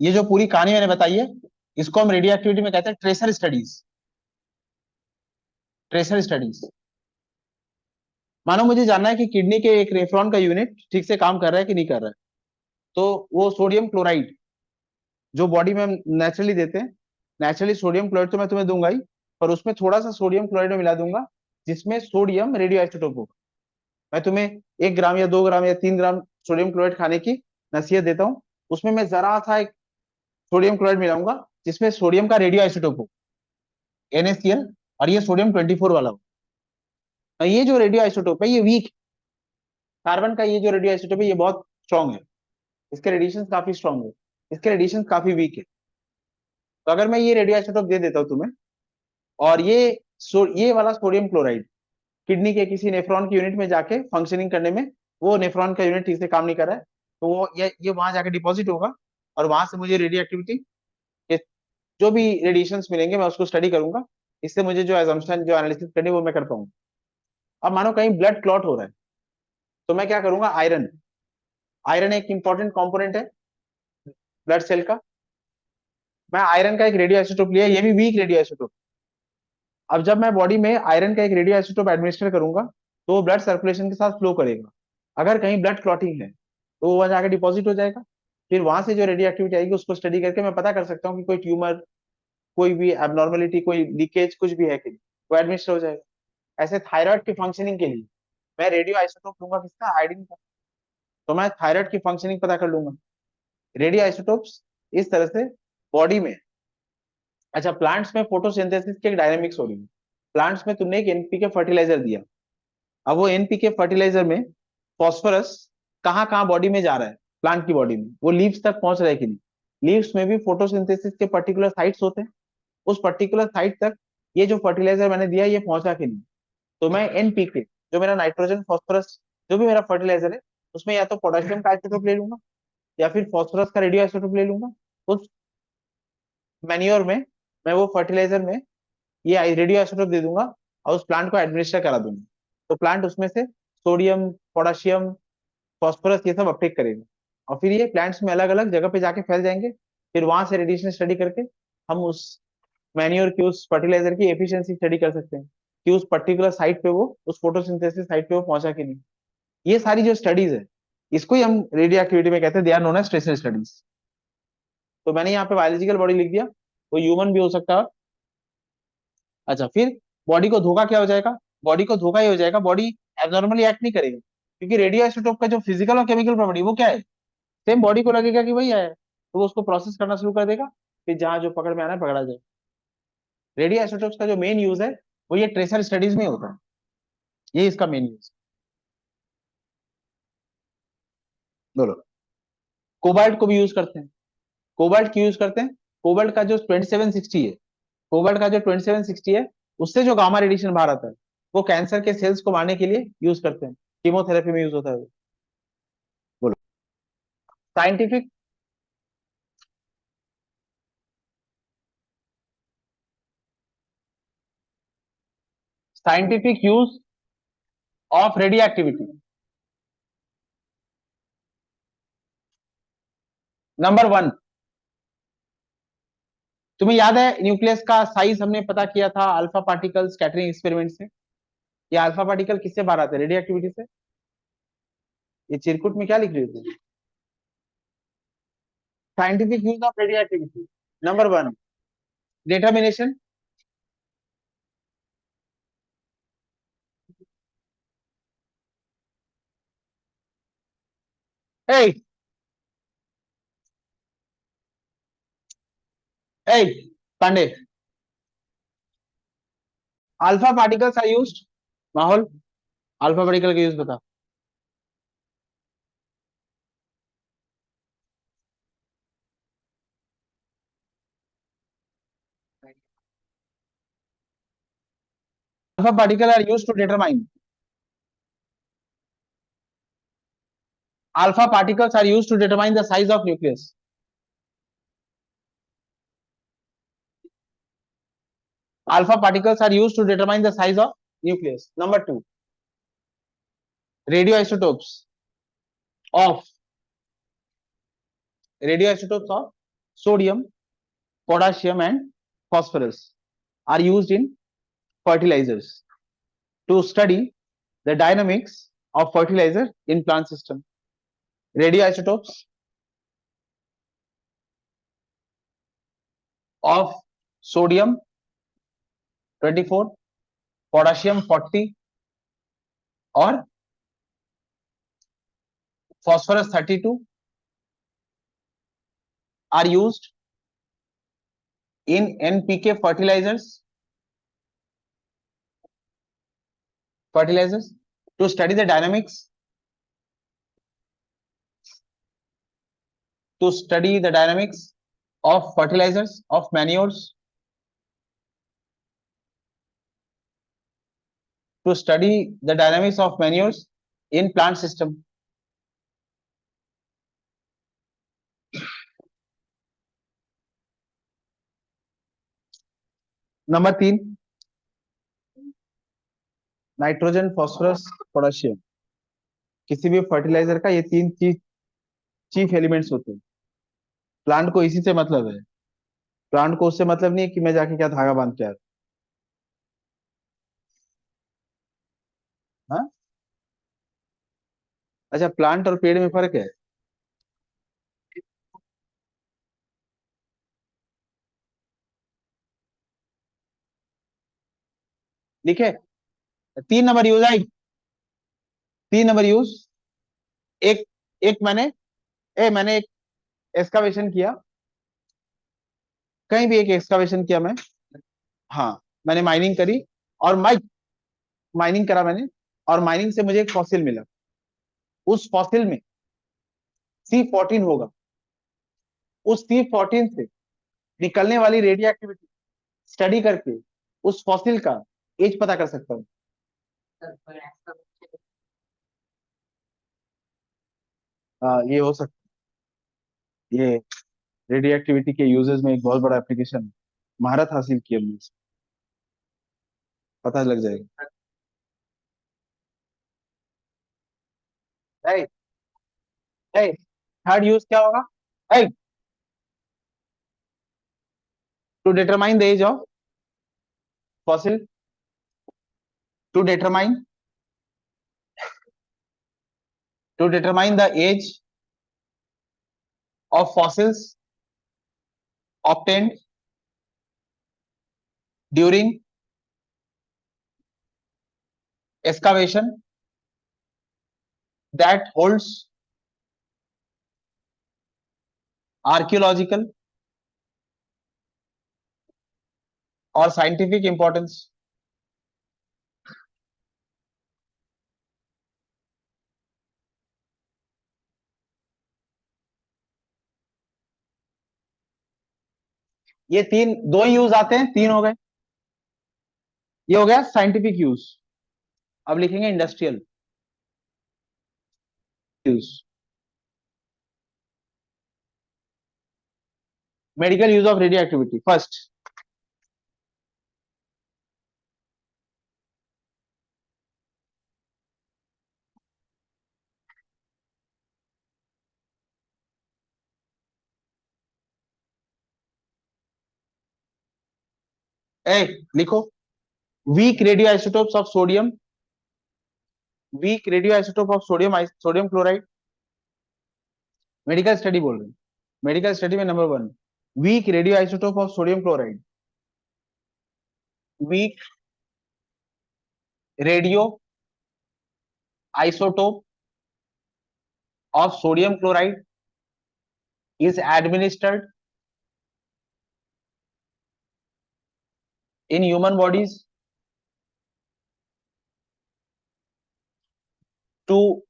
ये जो पूरी कहानी मैंने बताई है इसको हम radio activity में कहते हैं ट्रेसर स्टडीज। ट्रेसर स्टडीज मानो मुझे जानना है कि किडनी के एक रेफ्रॉन का यूनिट ठीक से काम कर रहा है कि नहीं कर रहा है, तो वो सोडियम क्लोराइड जो बॉडी में हम नेचुरली देते हैं, नेचुरली सोडियम क्लोराइड तो मैं तुम्हें दूंगा ही, पर उसमें थोड़ा सा सोडियम क्लोराइड मिला दूंगा जिसमें सोडियम रेडियो आइसोटोप होगा। मैं तुम्हें 1 ग्राम या 2 ग्राम या 3 ग्राम सोडियम क्लोराइड खाने की नसीहत देता हूँ, उसमें मैं जरा सा एक सोडियम क्लोराइड मिलाऊंगा जिसमें सोडियम का रेडियो आइसोटोप हो NaCl, और ये सोडियम 24 वाला हो। ये जो रेडियो आइसोटोप है ये वीक, कार्बन का ये जो रेडियो आइसोटोप है ये बहुत स्ट्रॉन्ग है, इसके रेडिएशन काफी स्ट्रॉन्ग है, इसके रेडिएशन काफी वीक है। तो अगर मैं ये रेडियो आइसोटोप दे देता हूँ तुम्हें, और ये वाला सोडियम क्लोराइड किडनी के किसी नेफ्रॉन की यूनिट में जाके फंक्शनिंग करने में, वो नेफ्रॉन का यूनिट ठीक से काम नहीं कर रहा है, तो वो ये वहां जाके डिपॉजिट होगा, और वहां से मुझे रेडियो एक्टिविटी के जो भी रेडिएशंस मिलेंगे मैं उसको स्टडी करूंगा। इससे मुझे जो एजम्पशन, जो एनालिसिस करनी है वो मैं कर पाऊंगा। अब मानो कहीं ब्लड क्लॉट हो रहा है, तो मैं क्या करूंगा, आयरन, आयरन एक इंपॉर्टेंट कंपोनेंट है ब्लड सेल का। मैं आयरन का एक रेडियो आइसोटोप लिया, ये भी वीक रेडियो आइसोटोप। अब जब मैं बॉडी में आयरन का एक रेडियो आइसोटोप एडमिनिस्टर करूंगा, तो वो ब्लड सर्कुलेशन के साथ फ्लो करेगा। अगर कहीं ब्लड क्लॉटिंग है तो वो वहां जाकर डिपॉजिट हो जाएगा। फिर वहां से जो रेडियो एक्टिविटी आएगी उसको स्टडी करके मैं पता कर सकता हूँ कि कोई ट्यूमर, कोई भी एबनॉर्मेलिटी, कोई लीकेज कुछ भी है कि नहीं, वो एडमिनिस्टर हो जाएगा। ऐसे थायराइड की फंक्शनिंग के लिए मैं रेडियो आइसोटोप लूंगा, किसका, आयोडीन का। तो मैं थायराइड की फंक्शनिंग पता कर लूंगा रेडियो आइसोटोप्स इस तरह से बॉडी में। अच्छा, प्लांट्स में फोटोसिंथेसिस की एक डायनेमिक्स हो रही है। प्लांट्स में तुमने एक एनपीके फर्टिलाइजर दिया, अब वो एनपीके फर्टिलाइजर में फॉस्फोरस कहाँ कहाँ बॉडी में जा रहा है, प्लांट की बॉडी में, वो लीव्स तक पहुंच रहा है कि नहीं। लीव्स में भी फोटोसिंथेसिस के पर्टिकुलर साइट्स होते हैं, उस पर्टिकुलर साइट तक ये जो फर्टिलाइजर मैंने दिया ये पहुंचा कि नहीं। तो मैं एनपीके, जो मेरा नाइट्रोजन फॉस्फोरस जो भी मेरा फर्टिलाइजर है, उसमें या तो पोटेशियम का आइसोटोप ले लूंगा, या फिर फॉस्फोरस का रेडियो आइसोटोप ले लूंगा। उस मैन्योर में, मैं वो फर्टिलाइजर में ये रेडियो आइसोटोप दे दूंगा, और उस प्लांट को एडमिनिस्टर करा दूंगा। तो प्लांट उसमें से सोडियम, पोटेशियम, फॉस्फोरस ये सब अपटेक करेगा, और फिर ये प्लांट्स में अलग अलग जगह पे जाके फैल जाएंगे। फिर वहां से रेडिएशन स्टडी करके हम उस मैन्योर की, उस फर्टिलाइजर की एफिशिएंसी स्टडी कर सकते हैं कि उस पर्टिकुलर साइट पे वो, उस फोटोसिंथेसिस साइट पे वो पहुंचा कि नहीं। ये सारी जो स्टडीज है, इसको ही हम रेडियो एक्टिविटी में कहते हैं, they are known as tracer studies. तो मैंने यहाँ पे बायोलॉजिकल बॉडी लिख दिया, वो ह्यूमन भी हो सकता है। अच्छा, फिर बॉडी को धोखा क्या हो जाएगा, बॉडी को धोखा ही हो जाएगा, बॉडी एबनॉर्मली एक्ट नहीं करेगी, क्योंकि रेडियो आइसोटोप का जो फिजिकल और केमिकल प्रॉपर्टी वो क्या है, सेम। बॉडी को लगेगा कि वही आया है, तो वो उसको प्रोसेस करना शुरू कर देगा, फिर जहां जो पकड़ में आना है पकड़ा जाए। रेडियो आइसोटोप्स का जो मेन यूज है वो ये ट्रेसर स्टडीज में होता है, ये इसका मेन यूज। बोलो। कोबाल्ट को भी यूज करते हैं, कोबाल्ट क्यों यूज करते हैं, कोबाल्ट का जो 2760 है, कोबाल्ट का जो 2760 है, उससे जो गामा रेडिएशन बाहर आता है, वो कैंसर के सेल्स को मारने के लिए यूज करते हैं, कीमोथेरेपी में यूज होता है वो। बोलो। Scientific scientific use of radio activity. Number one, तुम्हें याद है न्यूक्लियस का साइज हमने पता किया था अल्फा पार्टिकल स्कैटरिंग एक्सपेरिमेंट से। ये अल्फा पार्टिकल किससे बाहर आते हैं, रेडियो एक्टिविटी से। ये चिरकुट में क्या लिख रही थी, scientific use of radio activity. Number one, determination. A A Pandey, alpha particles are used, माहौल, अल्फा पार्टिकल का यूज बता। Alpha particle are used to determine, alpha particles are used to determine the size of nucleus. Alpha particles are used to determine the size of nucleus. Number two, radioisotopes of radioisotopes of sodium, potassium, and phosphorus are used in fertilizers to study the dynamics of fertilizer in plant system. Radioisotopes of sodium 24, potassium 40, और phosphorus 32 are used in NPK fertilizers to study the dynamics, to study the dynamics of fertilizers, of manures, to study the dynamics of manures in plant system. Number 3, nitrogen, phosphorus, potassium. किसी भी fertiliser का ये तीन चीज chief elements होते हैं। Plant को इसी से मतलब है। प्लांट को उससे मतलब नहीं है कि मैं जाके क्या धागा बांध के आया। हाँ, अच्छा, प्लांट और पेड़ में फर्क है। लिखे, 3 number use I. 3 number use. एक एक मैंने एक एक्सकावेशन किया। कहीं भी एक एक्सकावेशन किया मैं। हाँ, मैंने माइनिंग करी। और माइनिंग करा मैंने। और माइनिंग से मुझे एक फॉसिल मिला। उस फॉसिल में C14 होगा। उस C14 से निकलने वाली रेडियो एक्टिविटी स्टडी करके उस फॉसिल का एज पता कर सकता हूँ। ये हो सकता है। ये रेडियो एक्टिविटी के यूजेस में एक बहुत बड़ा एप्लीकेशन है। महारत हासिल की हमने इसमें, पता लग जाएगा। थर्ड यूज क्या होगा? To determine the age of fossil. To determine to determine the age of fossils obtained during excavation that holds archaeological or scientific importance। ये तीन, दो ही यूज आते हैं, तीन हो गए। ये हो गया साइंटिफिक यूज। अब लिखेंगे industrial use. Medical use of radio activity first. A लिखो, weak radio isotopes of sodium. Weak radio isotope of sodium chloride. Medical study बोल रहे हैं। मेडिकल स्टडी में number 1, weak radio isotope of sodium chloride. Weak radio isotope of sodium chloride is administered in human bodies to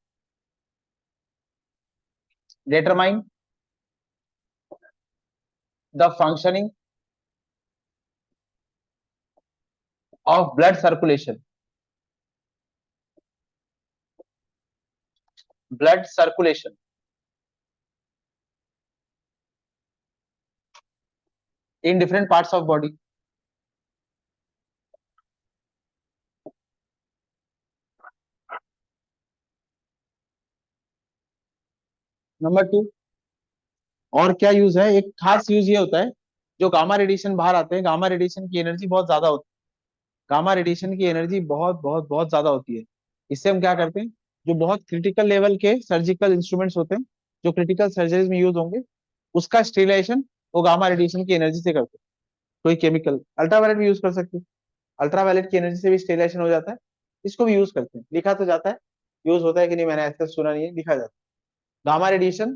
determine the functioning of blood circulation। blood circulation in different parts of body। Number 2, और क्या use है? एक खास use ये होता है, जो gamma radiation बाहर आते हैं, गामा रेडिएशन की एनर्जी बहुत ज्यादा होती है। गामा रेडिएशन की एनर्जी बहुत बहुत बहुत ज्यादा होती है। इससे हम क्या करते हैं, जो बहुत क्रिटिकल लेवल के सर्जिकल इंस्ट्रूमेंट्स होते हैं, जो क्रिटिकल सर्जरीज में यूज होंगे, उसका स्टेरिलाइजेशन वो गामा रेडिएशन की एनर्जी से करते हैं। कोई केमिकल अल्ट्रावायलेट भी यूज कर सकते हैं। अल्ट्रावायलेट की एनर्जी से भी स्टेरिलाइजेशन हो जाता है। इसको भी यूज करते हैं, लिखा तो जाता है। यूज होता है कि नहीं मैंने ऐसा सुना नहीं है, लिखा जाता है। Gamma radiation,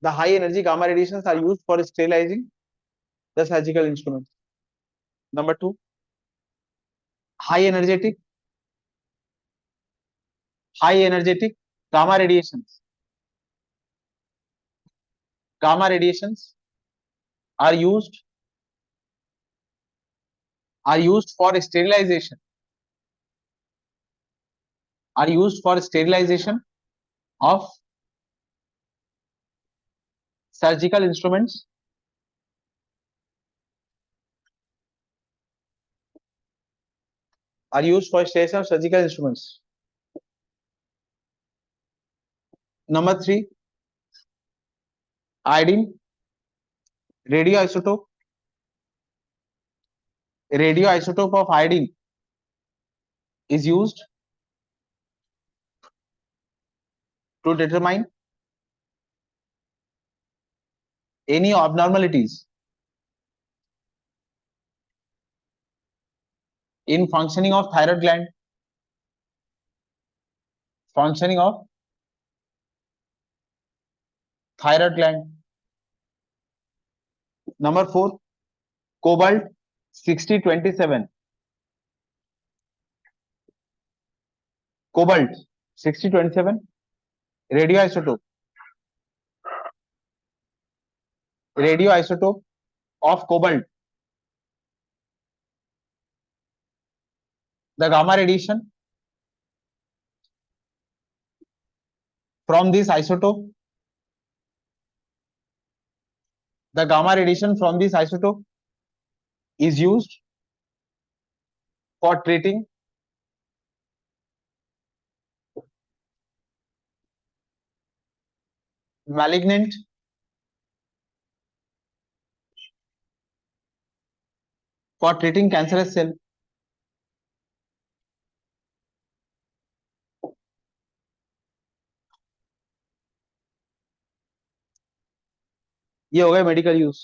the high energy gamma radiation are use for sterilising the surgical instrument. Number 2, high energetic high energetic gamma radiation. Gamma radiations are used are used for sterilization are used for sterilization of surgical instruments. Are used for sterilization of surgical instruments. Number 3, iodine, radioisotope. Radioisotope of iodine is used to determine any abnormalities in functioning of thyroid gland. Functioning of thyroid gland. Number 4, cobalt 6027. Cobalt 6027 radioisotope. Radioisotope of cobalt. The gamma radiation from this isotope. The gamma radiation from this isotope is used for treating malignant cancerous cell. ये हो गया medical use.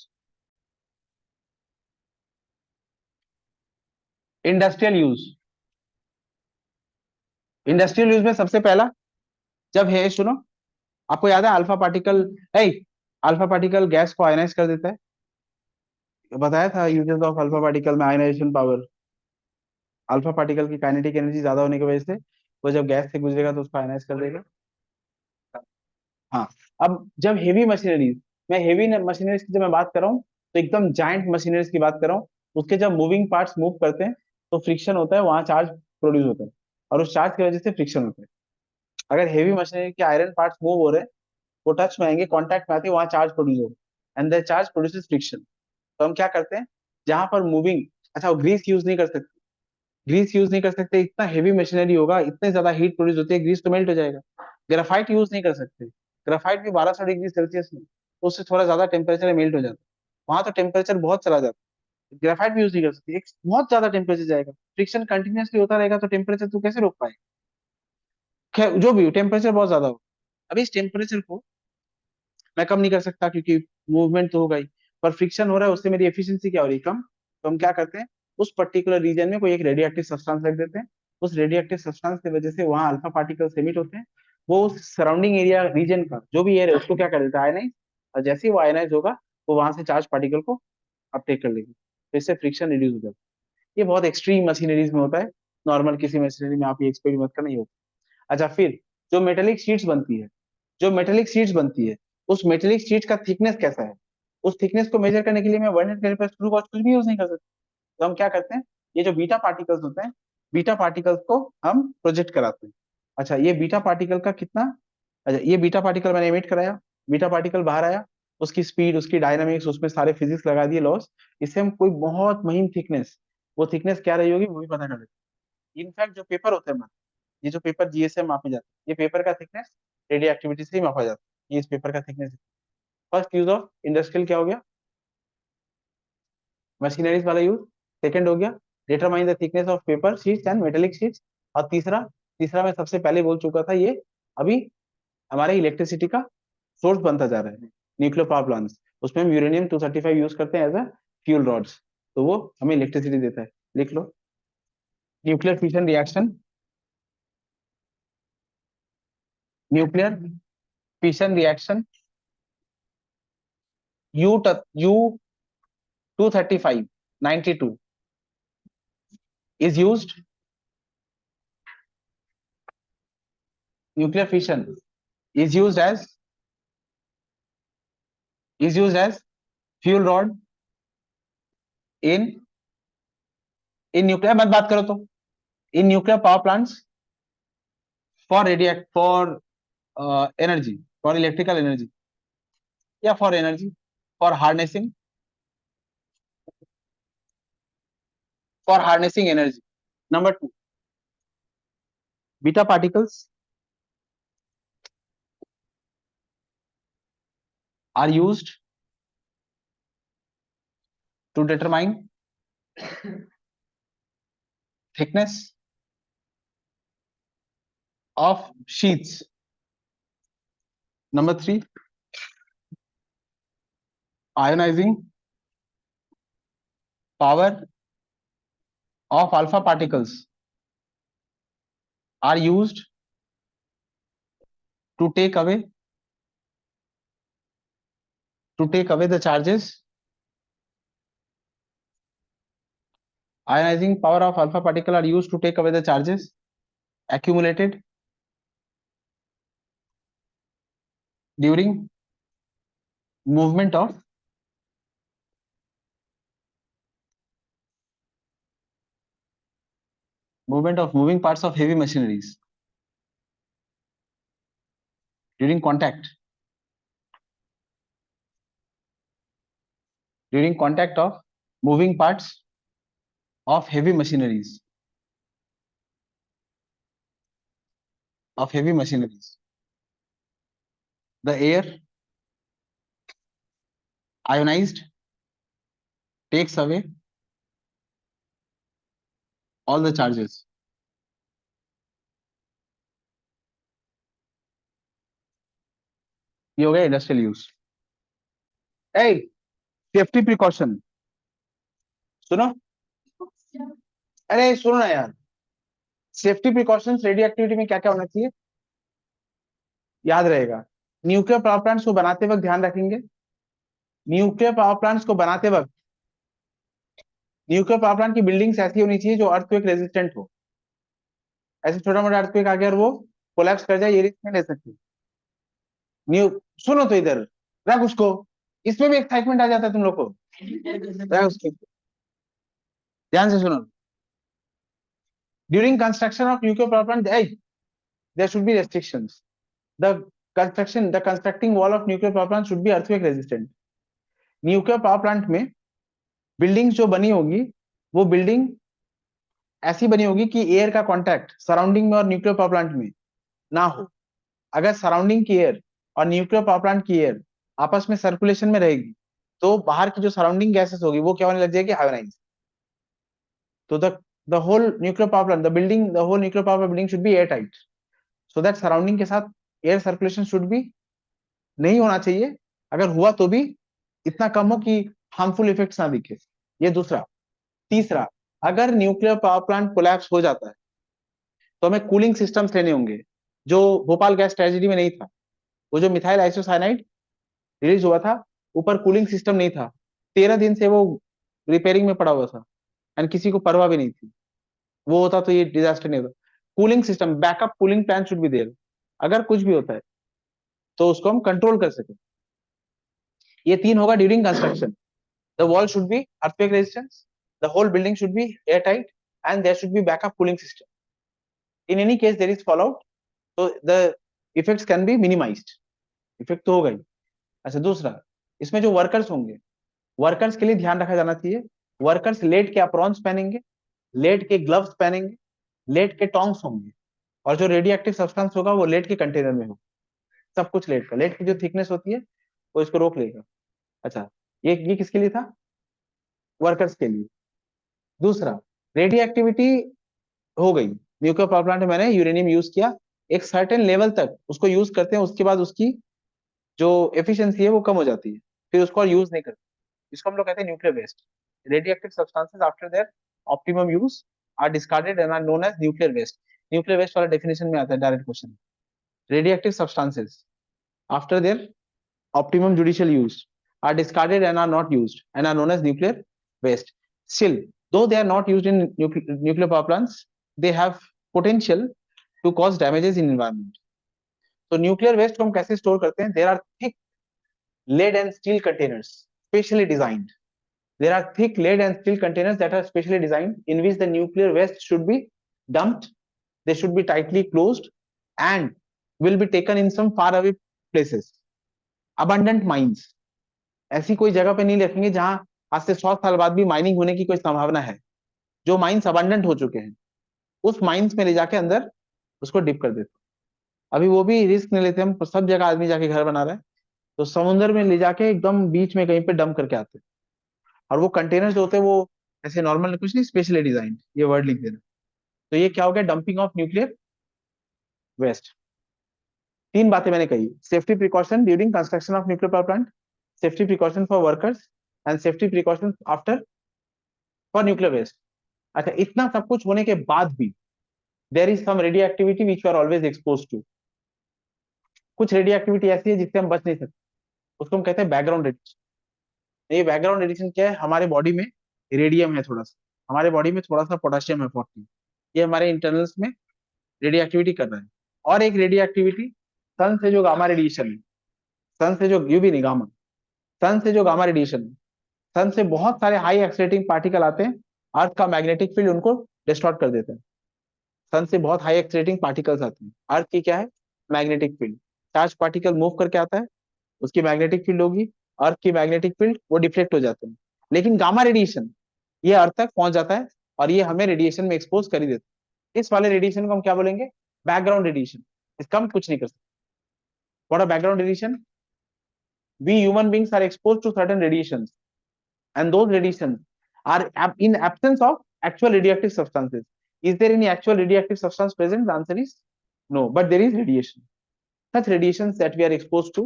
Industrial use. Industrial use में सबसे पहला जब है, सुनो, आपको याद है alpha particle, alpha particle gas को आयनाइज कर देता है. बताया था यूजेस ऑफ अल्फा पार्टिकल में आयनाइजेशन पावर. अल्फा पार्टिकल की काइनेटिक एनर्जी ज्यादा होने की वजह से वो जब गैस से गुजरेगा तो उसको आयनाइज कर देगा. हाँ. अब जब हेवी मशीनरीज, मैं हेवी मशीनरीज की जब मैं बात कर रहा हूँ तो एकदम जायंट मशीनरीज की बात कर रहा हूँ. उसके जब मूविंग पार्ट्स मूव करते हैं तो फ्रिक्शन होता है, वहां चार्ज प्रोड्यूस होता है और उस चार्ज की वजह से फ्रिक्शन होता है. अगर हेवी मशीनरी के आयरन पार्ट्स मूव हो रहे हैं, वो टच में आएंगे, कॉन्टैक्ट में आते हैं, वहां चार्ज प्रोड्यूस होगा and the charge produces friction. तो हम क्या करते हैं, जहां पर मूविंग, अच्छा, वो ग्रीस यूज नहीं कर सकते. ग्रीस यूज नहीं कर सकते, इतना हेवी मशीनरी होगा, इतने ज्यादा हीट प्रोड्यूस होती है, ग्रीस तो मेल्ट हो जाएगा. ग्राफाइट यूज नहीं कर सकते. ग्राफाइट भी 1200 डिग्री सेल्सियस में, तो उससे थोड़ा ज्यादा टेम्परेचर में मेल्ट हो जाता है. वहां तो टेम्परेचर बहुत चला जाता है. ग्राफाइट भी यूज नहीं कर सकते, एक बहुत ज्यादा टेम्परेचर जाएगा. फ्रिक्शन कंटिन्यूसली होता रहेगा तो टेम्परेचर तू कैसे रोक पाएगा. खैर, जो भी टेम्परेचर बहुत ज्यादा हो. अभी इस टेम्परेचर को मैं कम नहीं कर सकता क्योंकि मूवमेंट तो होगा ही, पर फ्रिक्शन हो रहा है, उससे मेरी एफिशिएंसी क्या हो रही है, कम. तो हम क्या करते हैं, उस पर्टिकुलर रीजन में कोई एक रेडियोएक्टिव सब्सटेंस रख देते हैं. उस रेडियोएक्टिव सब्सटेंस की वजह से वहां अल्फा पार्टिकल्स एमिट होते हैं. वो उस सराउंडिंग एरिया रीजन का जो भी एयर है उसको क्या कर देता है, आयनाइज. और जैसे ही वो आयनाइज होगा वो वहां से चार्ज पार्टिकल को अपटेक कर लेगी, तो इससे फ्रिक्शन रिड्यूस हो जाता है. ये बहुत एक्सट्रीम मशीनरीज में होता है. नॉर्मल किसी मशीनरी में आप ये एक्सपेरिमेंट मत करना, ये होता है. अच्छा, फिर जो मेटेलिक शीट्स बनती है, जो मेटेलिक शीट्स बनती है, उस मेटेलिक शीट का थिकनेस कैसा है, उस थिकनेस को मेजर करने के लिए मैं 1 कैलिपर स्क्रू वॉच कुछ भी यूज नहीं कर सकता. तो हम क्या करते हैं, ये जो बीटा पार्टिकल्स होते हैं, बीटा पार्टिकल्स को हम प्रोजेक्ट कराते हैं. अच्छा, ये बीटा पार्टिकल का कितना, अच्छा, ये बीटा पार्टिकल मैंने एमिट कराया, बीटा पार्टिकल बाहर आया, उसकी स्पीड, उसकी डायनामिक्स, उसमें सारे फिजिक्स लगा दिए, लॉस. इससे हम कोई बहुत महीन थिकनेस, वो थिकनेस क्या रही होगी वो भी पता कर लेते हैं. इनफैक्ट जो पेपर होते हैं, ये जो पेपर जीएसएम मापे जाते हैं, ये पेपर का थिकनेस रेडियो एक्टिविटी से ही मापा जाता है. ये इस पेपर का thickness. First use of industrial क्या हो गया, मशीनरीज वाला यूज. सेकंड हो गया determine the thickness of paper sheets and metallic sheets. और तीसरा, तीसरा मैं सबसे पहले बोल चुका था, ये अभी हमारे इलेक्ट्रिसिटी का सोर्स बनता जा रहा है, न्यूक्लियर पावर प्लांट्स. उसमें हम यूरेनियम 235 यूज करते हैं एज अ फ्यूल रॉड्स, तो वो हमें इलेक्ट्रिसिटी देता है. लिख लो, nuclear fission reaction, nuclear fission reaction U 235 92 is used, nuclear fission is used as fuel rod in in nuclear मत बात करो तो in nuclear power plants for radiate for energy for electrical energy या for energy for harnessing energy. Number 2, beta particles are used to determine thickness of sheets. Number 3, ionizing power of alpha particles are used to take away the charges. Ionizing power of alpha particle are used to take away the charges accumulated during movement of moving parts of heavy machineries during contact of moving parts of heavy machineries the air ionized takes away all the charges. ये हो गया industrial use. ए safety precaution सुनो. अरे सुनो ना यार. Safety precautions radio activity में क्या क्या होना चाहिए याद रहेगा. न्यूक्लियर पावर प्लांट्स को बनाते वक्त ध्यान रखेंगे. न्यूक्लियर पावर प्लांट्स को बनाते वक्त न्यूक्लियर पावर प्लांट की बिल्डिंग्स ऐसी होनी चाहिए जो अर्थक्वेक रेजिस्टेंट हो. ऐसे छोटा मोटा अर्थक्वेक आ गया और वो कोलैप्स कर जाए, ये रिस्क नहीं ले सकती. न्यू सुनो तो इधर रख उसको. इसमें भी एक्साइटमेंट आ जाता है तुम लोग को. रख उसको, ध्यान से सुनो. During construction of nuclear power plant there should be restrictions. The constructing wall of nuclear power plant should be earthquake resistant. Nuclear power plant में बिल्डिंग जो बनी होगी वो बिल्डिंग ऐसी बनी होगी कि एयर का कांटेक्ट सराउंडिंग में और न्यूक्लियर पावर प्लांट में ना हो. अगर सराउंडिंग की एयर और न्यूक्लियर पावर प्लांट की एयर आपस में सर्कुलेशन में रहेगी तो बाहर की जो सराउंडिंग गैसेस होगी वो क्या होने लग जाएगी, आयोनाइज. तो the whole nuclear power plant the whole nuclear power building should be air tight so that surrounding के साथ एयर सर्कुलेशन शुड बी नहीं होना चाहिए. अगर हुआ तो भी इतना कम हो कि हार्मफुल इफेक्ट्स ना दिखे. ये दूसरा. तीसरा, अगर न्यूक्लियर पावर प्लांट कोलैप्स हो जाता है तो हमें कूलिंग सिस्टम्स लेने होंगे जो भोपाल गैस ट्रेजेडी में नहीं था. वो जो मिथाइल आइसोसाइनाइड रिलीज हुआ था, ऊपर कूलिंग सिस्टम नहीं था. 13 दिन से वो रिपेयरिंग में पड़ा हुआ था एंड किसी को परवाह भी नहीं थी. वो होता तो ये डिजास्टर नहीं होता. Cooling system, backup cooling plan should be there. अगर कुछ भी होता है तो उसको हम कंट्रोल कर सके. ये 3 होगा during construction. The wall should be earthquake resistance, the whole building should be air tight and there should be backup cooling system. In any case there is fall out तो the effects can be minimised. Effect तो होगा ही. अच्छा, दूसरा, इसमें जो workers होंगे, workers के लिए ध्यान रखा जाना चाहिए. वर्कर्स लेड के अप्रॉन्स पहनेंगे, लेड के ग्लव्स पहनेंगे, लेड के टोंग्स होंगे और जो रेडियो एक्टिव सब्सटेंस होगा वो लेड के कंटेनर में होगा. सब कुछ लेड का. लेड की जो थिकनेस होती है वो इसको रोक लेगा. अच्छा, ये किसके लिए था, वर्कर्स के लिए. दूसरा, रेडियो एक्टिविटी हो गई. न्यूक्लियर पावर प्लांट में मैंने यूरेनियम यूज किया, एक सर्टेन लेवल तक उसको यूज करते हैं, उसके बाद उसकी जो एफिशिएंसी है वो कम हो जाती है, फिर उसको यूज नहीं करते. इसको हम लोग कहते हैं nuclear waste. Radioactive substances after their optimum use are discarded and are known as nuclear waste. Nuclear waste वाला डेफिनेशन में आता है direct question. Radioactive substances after their optimum judicial use are discarded and are not used and are known as nuclear waste. Still, though they are not used in nuclear power plants, they have potential to cause damages in environment. So nuclear waste को हम कैसे store करते हैं? There are thick lead and steel containers specially designed. There are thick lead and steel containers that are specially designed in which the nuclear waste should be dumped. They should be tightly closed and will be taken in some far away places. Abundant mines. ऐसी कोई जगह पे नहीं रखेंगे जहां आज से 100 साल बाद भी माइनिंग होने की कोई संभावना है. जो माइंस अबंडेंट हो चुके हैं उस माइंस में ले जाके अंदर उसको डिप कर देते. अभी वो भी रिस्क नहीं लेते हम, सब जगह आदमी जाके घर बना रहा है, तो समुद्र में ले जाके एकदम बीच में कहीं पे डंप करके आते हैं. और वो कंटेनर जो होते हैं वो ऐसे नॉर्मल कुछ नहीं, स्पेशली डिजाइन, ये वर्ड लिख देना. तो ये क्या हो गया, डंपिंग ऑफ न्यूक्लियर वेस्ट. तीन बातें मैंने कही, safety precaution during construction of nuclear power plant, safety precaution for workers and safety precaution after for nuclear waste. अच्छा, इतना सब कुछ होने के बाद भी there is some radioactivity which you are always expose to. कुछ रेडियो एक्टिविटी ऐसी है जिससे हम बच नहीं सकते, उसको हम कहते हैं बैकग्राउंड रेडिएशन. ये बैकग्राउंड रेडिएशन क्या है, हमारे बॉडी में रेडियम है थोड़ा सा, हमारे बॉडी में थोड़ा सा पोटेशियम है 40, ये हमारे इंटरनल्स में रेडियो एक्टिविटी कर रहा है. और एक रेडियो एक्टिविटी सन से जो गामा रेडिएशन है, सन से जो यूवी नहीं गामा, सन से जो गामा रेडिएशन है, सन से बहुत सारे हाई एक्साइटिंग पार्टिकल आते हैं, अर्थ का मैग्नेटिक फील्ड उनको डिस्टॉर्ट कर देते हैं. सन से बहुत हाई एक्साइटिंग पार्टिकल्स आते हैं, अर्थ की क्या है, magnetic field. Charge particle move करके आता है, उसकी मैग्नेटिक फील्ड होगी, अर्थ की मैग्नेटिक फील्ड, वो डिफ्लेक्ट हो जाते हैं. लेकिन गामा रेडिएशन ये अर्थ तक पहुंच जाता है और ये हमें रेडिएशन में एक्सपोज कर ही देता है. इस वाले रेडिएशन को हम क्या बोलेंगे, बैकग्राउंड रेडिएशन. इसका हम कुछ नहीं कर सकते. What are background radiation? We human beings are exposed to certain radiations, and those radiations are in absence of actual radioactive substances. Is there any actual radioactive substance present? The answer is no, but there is radiation. Such radiations that we are exposed to,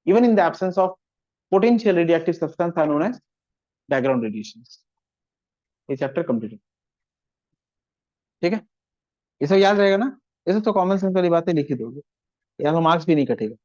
even in the absence of potential radioactive substance, are known as background radiations. ये chapter complete. ठीक है, ये सब याद रहेगा ना, ये सब तो कॉमन सेंस वाली बातें लिखी दोगे, या तो मार्क्स भी नहीं कटेगा.